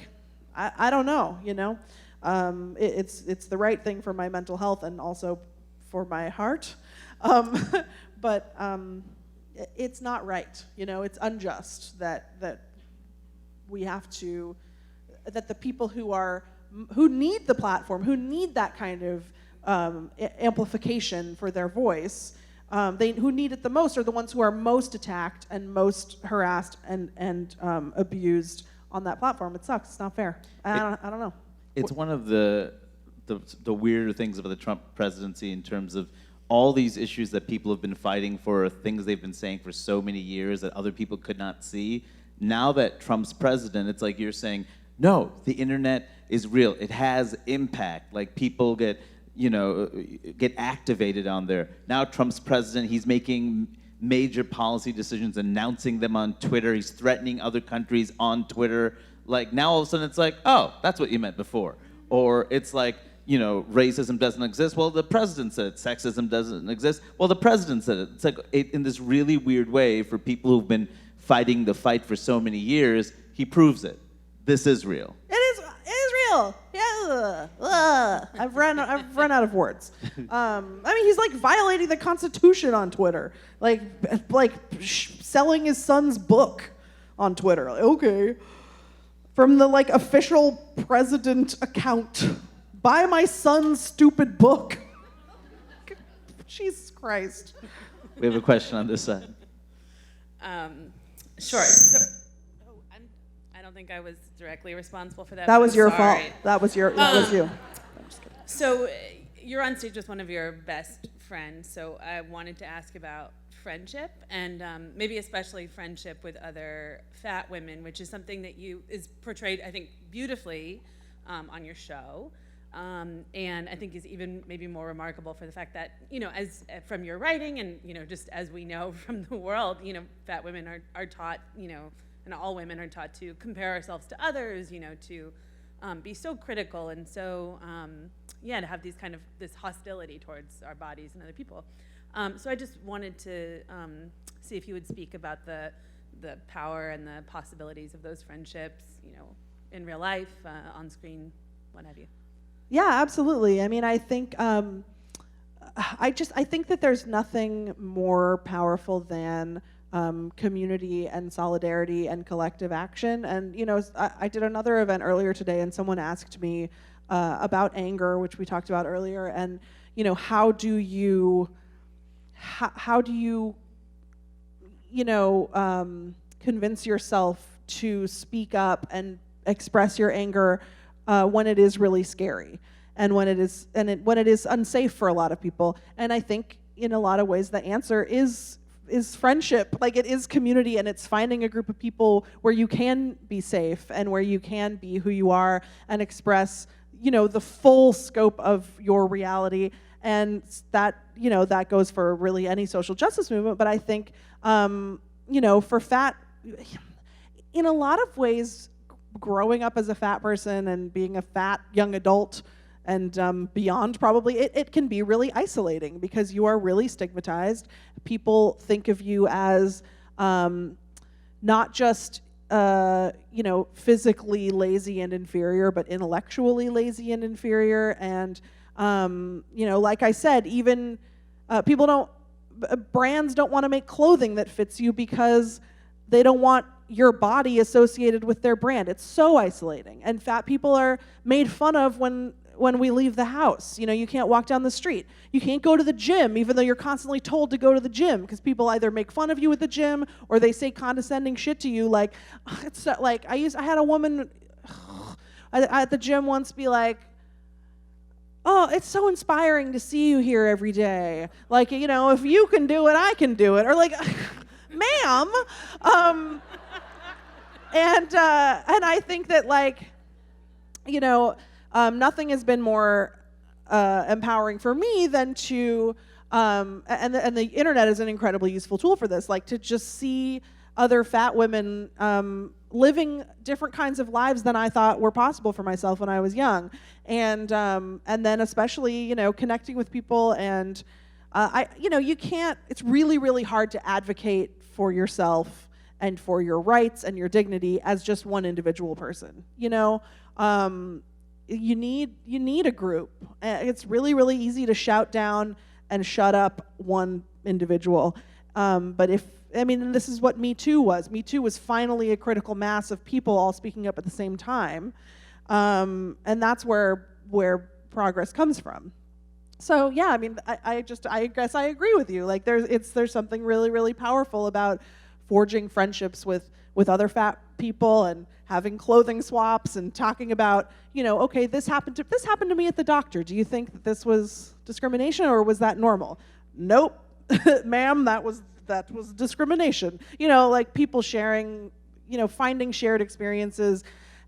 I don't know, it's the right thing for my mental health and also for my heart. But it's not right, it's unjust that we have to, that the people who need the platform, who need that kind of amplification for their voice, who need it the most are the ones who are most attacked and most harassed and abused on that platform. It sucks. It's not fair. I don't know. It's one of the weirder things about the Trump presidency in terms of all these issues that people have been fighting for, things they've been saying for so many years that other people could not see. Now that Trump's president, it's like you're saying, no, the internet is real. It has impact. Like, people get activated on there. Now Trump's president, he's making major policy decisions, announcing them on Twitter. He's threatening other countries on Twitter. Like, now all of a sudden it's like, oh, that's what you meant before. Or it's like, racism doesn't exist. Well, the president said it. Sexism doesn't exist. Well, the president said it. It's like, in this really weird way, for people who've been fighting the fight for so many years, he proves it. This is real. It is real. Yeah. I've run out of words. I mean, he's like violating the Constitution on Twitter, like selling his son's book on Twitter. Like, okay, from the official president account, buy my son's stupid book. Jesus Christ. We have a question on this side. Sure. So, I don't don't think I was directly responsible for that. That but was I'm your sorry. fault. That was you. I'm just kidding. So you're on stage with one of your best friends. So I wanted to ask about friendship and maybe especially friendship with other fat women, which is something that is portrayed, I think, beautifully on your show. And I think is even maybe more remarkable for the fact that, as from your writing and, just as we know from the world, fat women are taught, and all women are taught to compare ourselves to others, to be so critical and so, to have this hostility towards our bodies and other people. So I just wanted to see if you would speak about the power and the possibilities of those friendships, in real life, on screen, what have you. Yeah, absolutely. I mean, I think I think that there's nothing more powerful than community and solidarity and collective action. And I did another event earlier today, and someone asked me about anger, which we talked about earlier, and how do you convince yourself to speak up and express your anger when it is really scary and when it is unsafe for a lot of people. And I think in a lot of ways the answer is friendship. Like, it is community, and it's finding a group of people where you can be safe and where you can be who you are and express the full scope of your reality. And that that goes for really any social justice movement. But I think for fat, in a lot of ways, growing up as a fat person and being a fat young adult and beyond, probably, it can be really isolating because you are really stigmatized. People think of you as not just physically lazy and inferior, but intellectually lazy and inferior. And like I said, even brands don't want to make clothing that fits you because they don't want your body associated with their brand. It's so isolating. And fat people are made fun of when we leave the house. You can't walk down the street. You can't go to the gym, even though you're constantly told to go to the gym, because people either make fun of you at the gym or they say condescending shit to you. Like, it's not, like I had a woman at the gym once be like, "Oh, it's so inspiring to see you here every day. Like, if you can do it, I can do it." Or like, ma'am. And I think that, like, nothing has been more empowering for me than to, and the internet is an incredibly useful tool for this, like, to just see other fat women living different kinds of lives than I thought were possible for myself when I was young, and then especially connecting with people. And you can't. It's really, really hard to advocate for yourself and for your rights and your dignity as just one individual person. You need a group. It's really, really easy to shout down and shut up one individual. But this is what Me Too was. Me Too was finally a critical mass of people all speaking up at the same time. And that's where progress comes from. So yeah, I guess I agree with you. Like, there's something really, really powerful about forging friendships with other fat people and having clothing swaps and talking about, okay, this happened to me at the doctor. Do you think that this was discrimination or was that normal? Nope, ma'am, that was discrimination. Like, people sharing, finding shared experiences,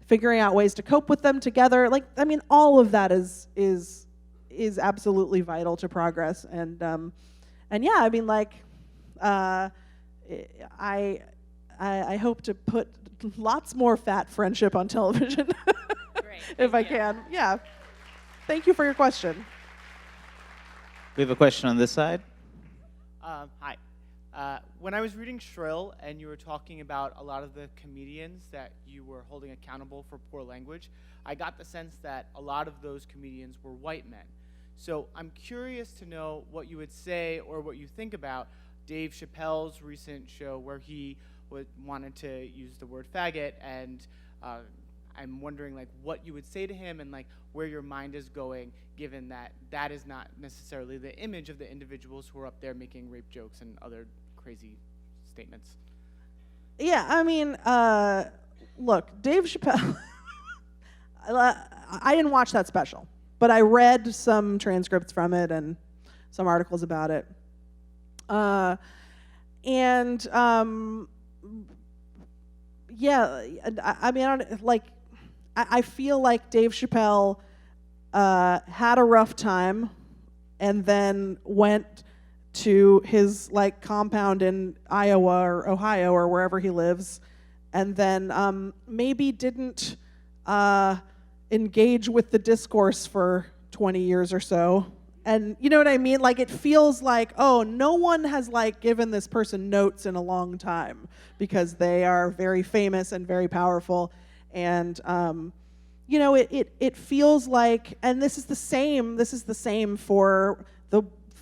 figuring out ways to cope with them together. Like, all of that is absolutely vital to progress. And yeah, I hope to put lots more fat friendship on television. Great, if I can. Yeah. Thank you for your question. We have a question on this side. Hi. When I was reading Shrill and you were talking about a lot of the comedians that you were holding accountable for poor language, I got the sense that a lot of those comedians were white men. So I'm curious to know what you would say or what you think about Dave Chappelle's recent show where he wanted to use the word faggot, and I'm wondering, like, what you would say to him and, like, where your mind is going, given that that is not necessarily the image of the individuals who are up there making rape jokes and other crazy statements. Yeah, look, Dave Chappelle, I didn't watch that special, but I read some transcripts from it and some articles about it. Yeah, I mean, I feel like Dave Chappelle had a rough time and then went to his like compound in Iowa or Ohio or wherever he lives, and then maybe didn't engage with the discourse for 20 years or so. And you know what I mean? Like, it feels like, oh, no one has like given this person notes in a long time because they are very famous and very powerful. And you know, it feels like, and this is the same for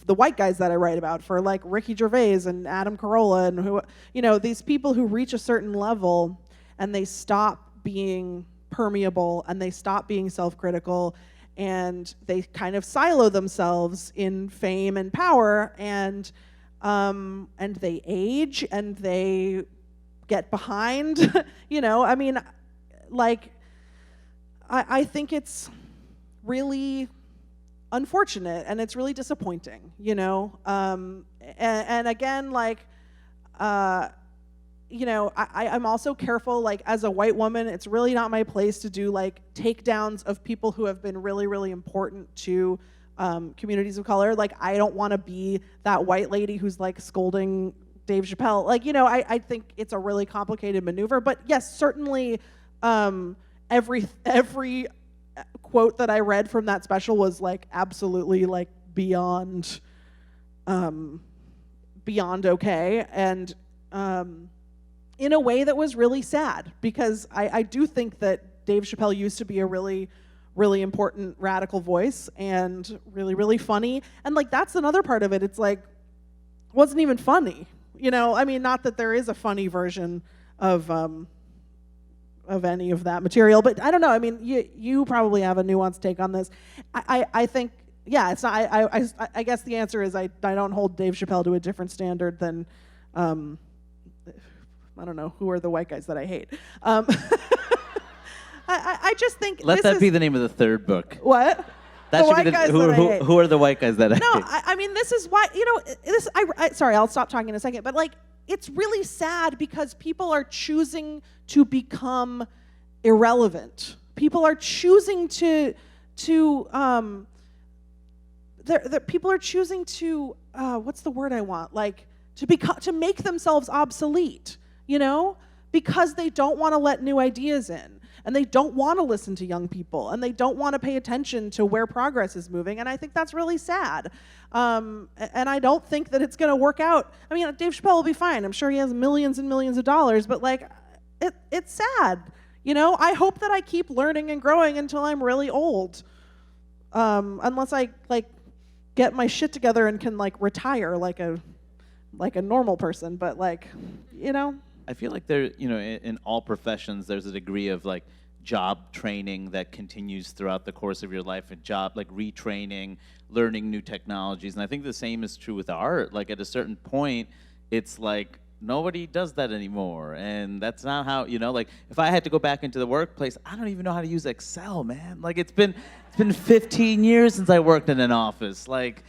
the white guys that I write about, for like Ricky Gervais and Adam Carolla, and who, you know, these people who reach a certain level and they stop being permeable and they stop being self-critical, and they kind of silo themselves in fame and power, and they age and they get behind. You know, I mean, like, I think it's really unfortunate and it's really disappointing, you know. And again, like, you know, I'm also careful, like, as a white woman, it's really not my place to do like takedowns of people who have been really, really important to communities of color. Like, I don't want to be that white lady who's like scolding Dave Chappelle. Like, you know, I think it's a really complicated maneuver, but yes, certainly every quote that I read from that special was like absolutely like beyond okay, and in a way that was really sad, because I do think that Dave Chappelle used to be a really, really important radical voice and really, really funny, and like that's another part of it. It's like, wasn't even funny, you know. I mean, not that there is a funny version of any of that material, but I don't know. I mean, you probably have a nuanced take on this. I think, yeah, it's not. I guess the answer is I don't hold Dave Chappelle to a different standard than I don't know, who are the white guys that I hate. I just think Let that be the name of the third book. What? That The should white be guys that I hate. who are the white guys that I No, hate? I mean, this is why, you know, this. Sorry, I'll stop talking in a second. But like, it's really sad because people are choosing to become irrelevant. People are choosing to people are choosing to what's the word I want? Like, to make themselves obsolete, you know, because they don't want to let new ideas in, and they don't want to listen to young people, and they don't want to pay attention to where progress is moving. And I think that's really sad. And I don't think that it's going to work out. I mean, Dave Chappelle will be fine. I'm sure he has millions and millions of dollars, but like, it's sad. You know, I hope that I keep learning and growing until I'm really old. Unless I like get my shit together and can like retire like a normal person, but like, you know. I feel like there, you know, in all professions, there's a degree of like job training that continues throughout the course of your life, and job like retraining, learning new technologies. And I think the same is true with art. Like, at a certain point, it's like nobody does that anymore, and that's not how, you know, like, if I had to go back into the workplace, I don't even know how to use Excel, man. Like, it's been 15 years since I worked in an office. Like,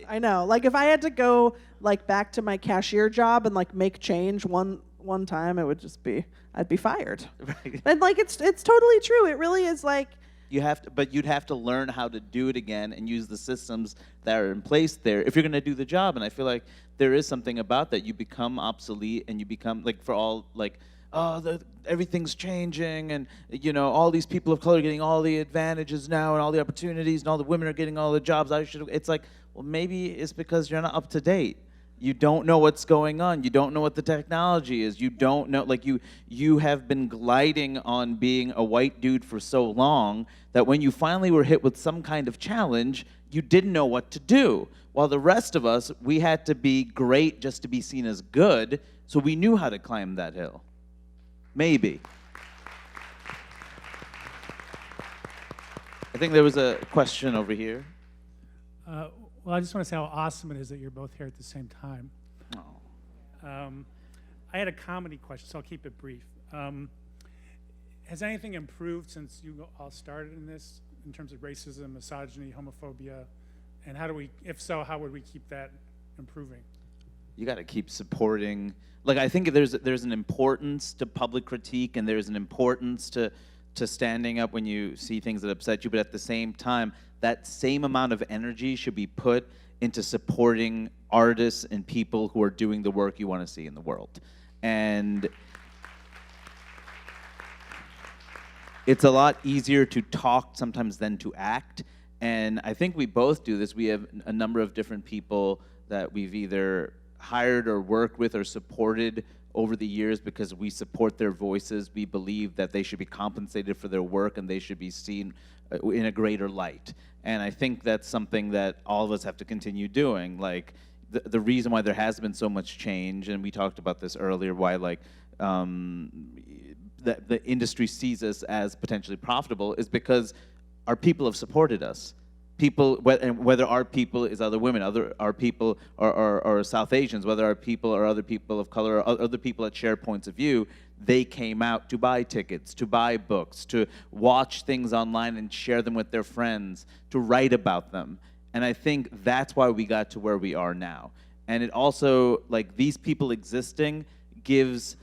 I know. Like, if I had to go like back to my cashier job and like make change one time, it would just be, I'd be fired. Right. And like, it's totally true. It really is like, you have to, but you'd have to learn how to do it again and use the systems that are in place there if you're going to do the job. And I feel like there is something about that. You become obsolete, and you become like, for all like, oh, everything's changing, and you know, all these people of color are getting all the advantages now and all the opportunities, and all the women are getting all the jobs. It's like, well, maybe it's because you're not up to date. You don't know what's going on. You don't know what the technology is. You don't know, like, you have been gliding on being a white dude for so long that when you finally were hit with some kind of challenge, you didn't know what to do. While the rest of us, we had to be great just to be seen as good, so we knew how to climb that hill. Maybe. I think there was a question over here. Well, I just want to say how awesome it is that you're both here at the same time. Oh. I had a comedy question, so I'll keep it brief. has anything improved since you all started in this, in terms of racism, misogyny, homophobia? And how do we, if so, how would we keep that improving? You got to keep supporting. Like, I think there's an importance to public critique, and there's an importance to standing up when you see things that upset you. But at the same time, that same amount of energy should be put into supporting artists and people who are doing the work you want to see in the world. And it's a lot easier to talk sometimes than to act. And I think we both do this. We have a number of different people that we've either hired or worked with or supported over the years because we support their voices. We believe that they should be compensated for their work and they should be seen in a greater light. And I think that's something that all of us have to continue doing. Like, the reason why there has been so much change, and we talked about this earlier, why like the industry sees us as potentially profitable, is because our people have supported us. People, whether our people is other women, our people are South Asians, whether our people are other people of color, or other people that share points of view, they came out to buy tickets, to buy books, to watch things online and share them with their friends, to write about them. And I think that's why we got to where we are now. And it also, like, these people existing gives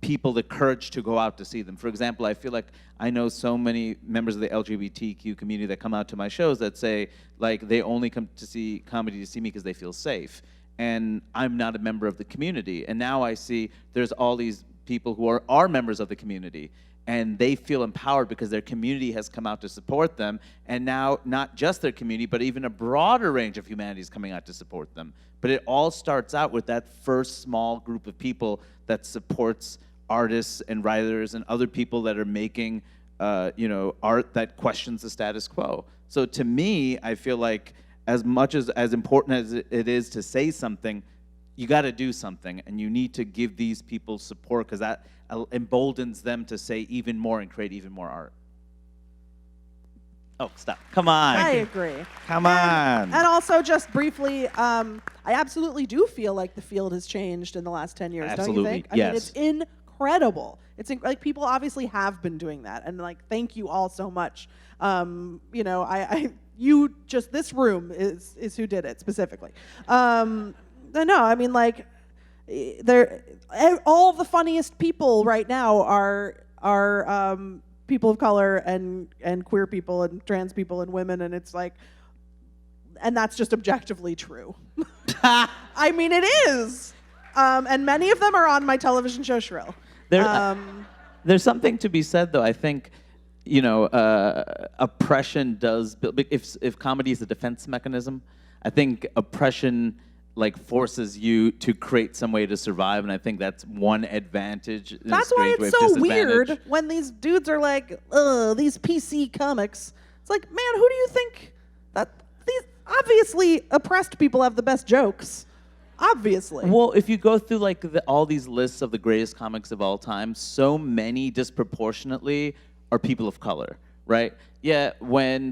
people the courage to go out to see them. For example, I feel like I know so many members of the LGBTQ community that come out to my shows that say, like, they only come to see comedy to see me because they feel safe. And I'm not a member of the community. And now I see there's all these people who are members of the community, and they feel empowered because their community has come out to support them. And now, not just their community, but even a broader range of humanity is coming out to support them. But it all starts out with that first small group of people that supports artists and writers and other people that are making art that questions the status quo. So to me, I feel like as much as important as it is to say something, you got to do something, and you need to give these people support, because that emboldens them to say even more and create even more art. Oh, stop. Come on. I agree. Come on. And also, just briefly, I absolutely do feel like the field has changed in the last 10 years, don't you Absolutely, think? I yes. mean, it's incredible. Like, people obviously have been doing that, and like, thank you all so much. This room is who did it specifically. No, I mean, like, all the funniest people right now are people of color and queer people and trans people and women, and it's like, and that's just objectively true. I mean, it is. And many of them are on my television show, Shrill. There's something to be said, though. I think, oppression does build. If comedy is a defense mechanism, I think oppression forces you to create some way to survive, and I think that's one advantage. That's why it's so weird when these dudes are like, "Ugh, these PC comics." It's like, man, who do you think that these obviously oppressed people have the best jokes? Obviously. Well, if you go through all these lists of the greatest comics of all time, so many disproportionately are people of color, right? Yeah,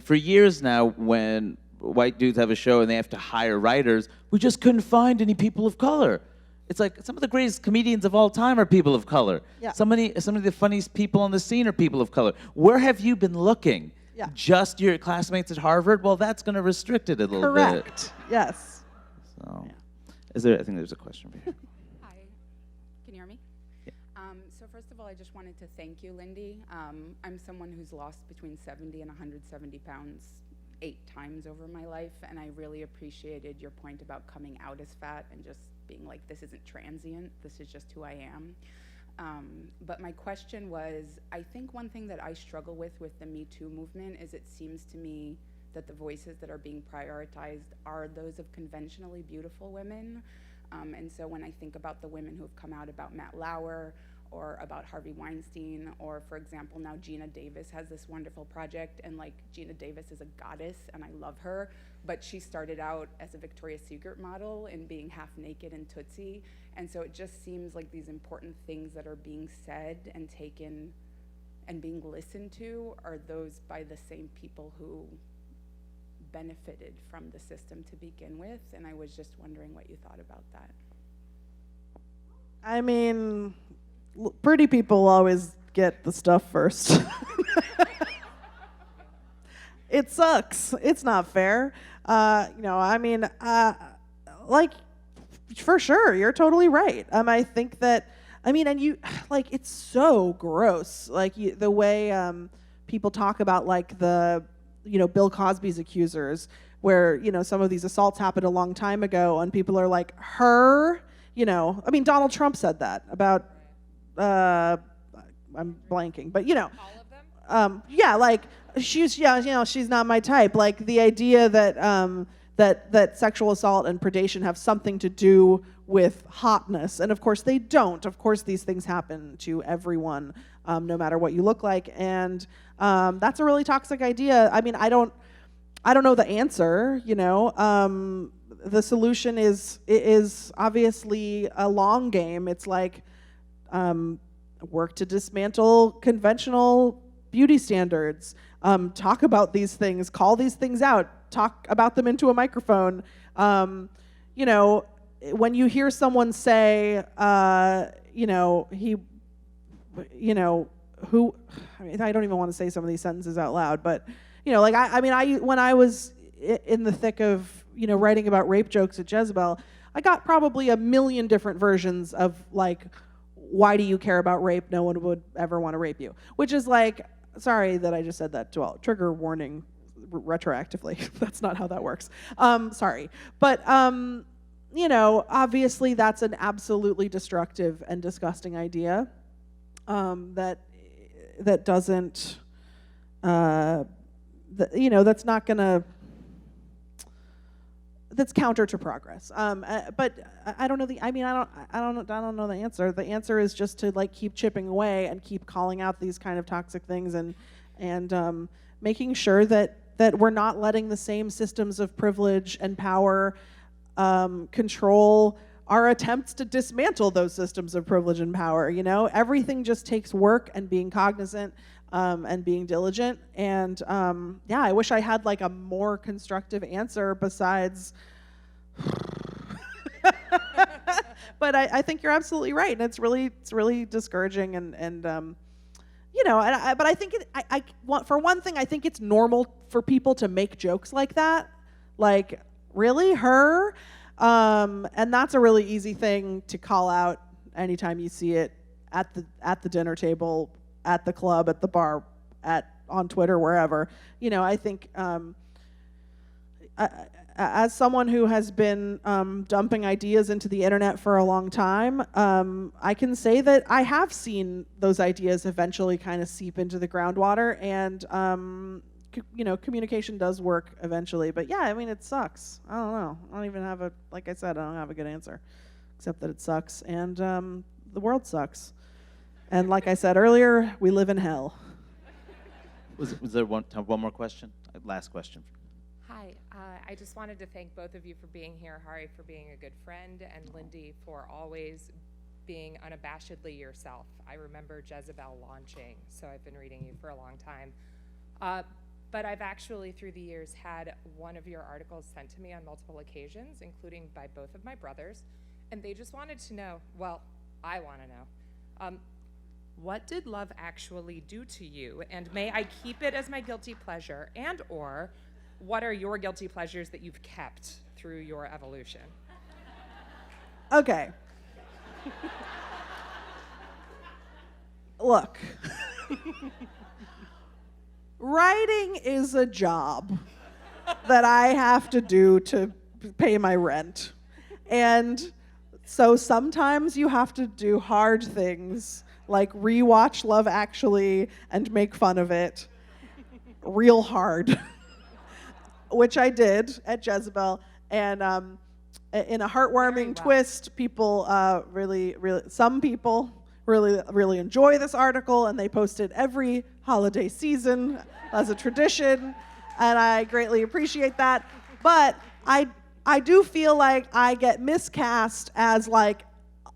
for years now, when white dudes have a show and they have to hire writers, we just couldn't find any people of color. It's like some of the greatest comedians of all time are people of color. Yeah. Some of the funniest people on the scene are people of color. Where have you been looking? Yeah. Just your classmates at Harvard? Well, that's going to restrict it a little bit. Correct. Yes. So, I think there's a question for you. Hi, can you hear me? Yeah. So first of all, I just wanted to thank you, Lindy. I'm someone who's lost between 70 and 170 pounds 8 times over my life, and I really appreciated your point about coming out as fat and just being like, this isn't transient, this is just who I am. But my question was, I think one thing that I struggle with the Me Too movement is it seems to me that the voices that are being prioritized are those of conventionally beautiful women. And so when I think about the women who have come out about Matt Lauer or about Harvey Weinstein, or for example, now Gina Davis has this wonderful project, and Gina Davis is a goddess and I love her, but she started out as a Victoria's Secret model and being half naked in Tootsie. And so it just seems like these important things that are being said and taken and being listened to are those by the same people who benefited from the system to begin with, and I was just wondering what you thought about that. I mean, pretty people always get the stuff first. It sucks. It's not fair. Like, for sure, you're totally right. I think that, and you, like, it's so gross. Like, the way people talk about, like, Bill Cosby's accusers, where, some of these assaults happened a long time ago, and people are like, her, Donald Trump said that about, I'm blanking, but, All of them? like, she's not my type. Like, the idea that, that sexual assault and predation have something to do with hotness. And of course they don't. Of course these things happen to everyone, no matter what you look like. And that's a really toxic idea. I don't know the answer, The solution is obviously a long game. It's like work to dismantle conventional beauty standards, talk about these things, call these things out, talk about them into a microphone. When you hear someone say, I don't even want to say some of these sentences out loud, but, when I was in the thick of, writing about rape jokes at Jezebel, I got probably a million different versions of, like, why do you care about rape? No one would ever want to rape you. Which is like, sorry that I just said that to all. Trigger warning retroactively. That's not how that works. Sorry. But, obviously that's an absolutely destructive and disgusting idea that doesn't, that's not going to, that's counter to progress. But I don't know I don't know the answer. The answer is just to, like, keep chipping away and keep calling out these kind of toxic things and making sure that we're not letting the same systems of privilege and power control our attempts to dismantle those systems of privilege and power. Everything just takes work and being cognizant and being diligent. And I wish I had, like, a more constructive answer besides. But I think you're absolutely right, and it's really discouraging, and but I think for one thing, I think it's normal for people to make jokes like that, like, really, her, and that's a really easy thing to call out anytime you see it at the dinner table, at the club, at the bar, on Twitter, wherever. I think as someone who has been dumping ideas into the internet for a long time, I can say that I have seen those ideas eventually kind of seep into the groundwater, and communication does work eventually. But yeah, it sucks. I don't know. I don't even have like I said, I don't have a good answer, except that it sucks, and the world sucks. And like I said earlier, we live in hell. Was there one more question? Last question. Hi, I just wanted to thank both of you for being here, Hari for being a good friend, and Lindy for always being unabashedly yourself. I remember Jezebel launching, so I've been reading you for a long time. But I've actually, through the years, had one of your articles sent to me on multiple occasions, including by both of my brothers, and they just wanted to know, well, I want to know, what did love actually do to you? And may I keep it as my guilty pleasure? And or what are your guilty pleasures that you've kept through your evolution? Okay. Look. Writing is a job that I have to do to pay my rent. And so sometimes you have to do hard things, like rewatch Love Actually and make fun of it real hard, which I did at Jezebel. And in a heartwarming twist, people some people really enjoy this article, and they post it every holiday season as a tradition, and I greatly appreciate that. But I do feel like I get miscast as, like,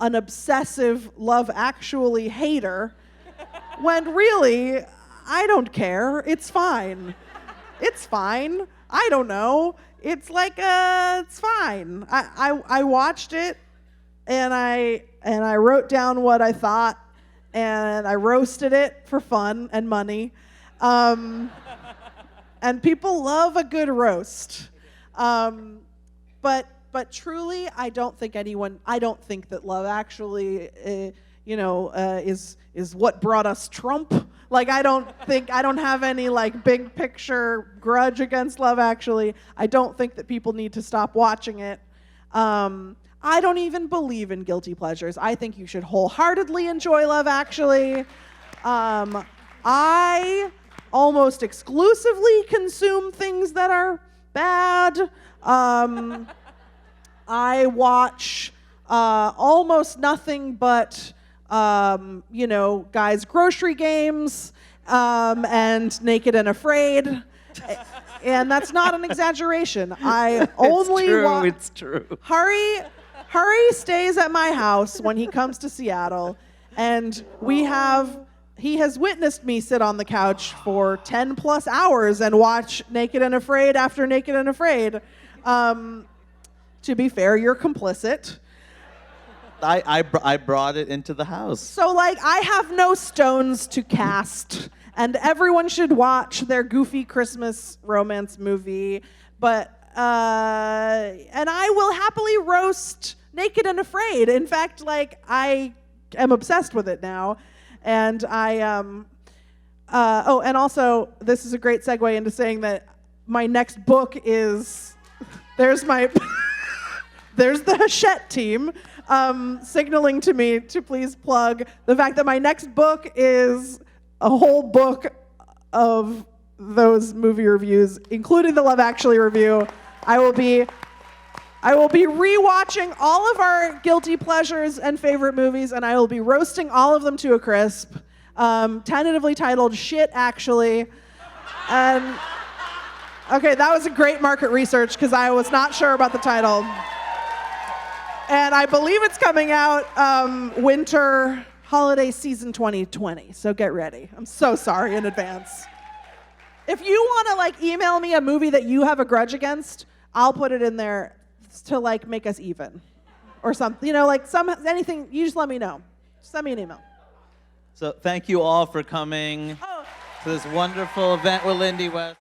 an obsessive Love Actually hater, when really, I don't care. It's fine. It's fine. I don't know. It's like, it's fine. I watched it, and I wrote down what I thought, and I roasted it for fun and money. And people love a good roast. But truly, I don't think that Love Actually, is what brought us Trump. Like, I don't have any like big picture grudge against Love Actually. I don't think that people need to stop watching it. I don't even believe in guilty pleasures. I think you should wholeheartedly enjoy Love Actually. I almost exclusively consume things that are bad. I watch almost nothing but, guys' grocery games and Naked and Afraid. And that's not an exaggeration. I only watch. It's true. Hari stays at my house when he comes to Seattle, and he has witnessed me sit on the couch for 10 plus hours and watch Naked and Afraid after Naked and Afraid. To be fair, you're complicit. I brought it into the house. So, I have no stones to cast, and everyone should watch their goofy Christmas romance movie. But, and I will happily roast Naked and Afraid. In fact, I am obsessed with it now. And and also, this is a great segue into saying that my next book is, there's the Hachette team signaling to me to please plug the fact that my next book is a whole book of those movie reviews, including the Love Actually review. I will be rewatching all of our guilty pleasures and favorite movies, and I will be roasting all of them to a crisp. Tentatively titled Shit Actually. And okay, that was a great market research because I was not sure about the title. And I believe it's coming out winter holiday season 2020. So get ready. I'm so sorry in advance. If you want to email me a movie that you have a grudge against, I'll put it in there to make us even, or something. Anything. You just let me know. Just send me an email. So thank you all for coming to this wonderful event with Lindy West.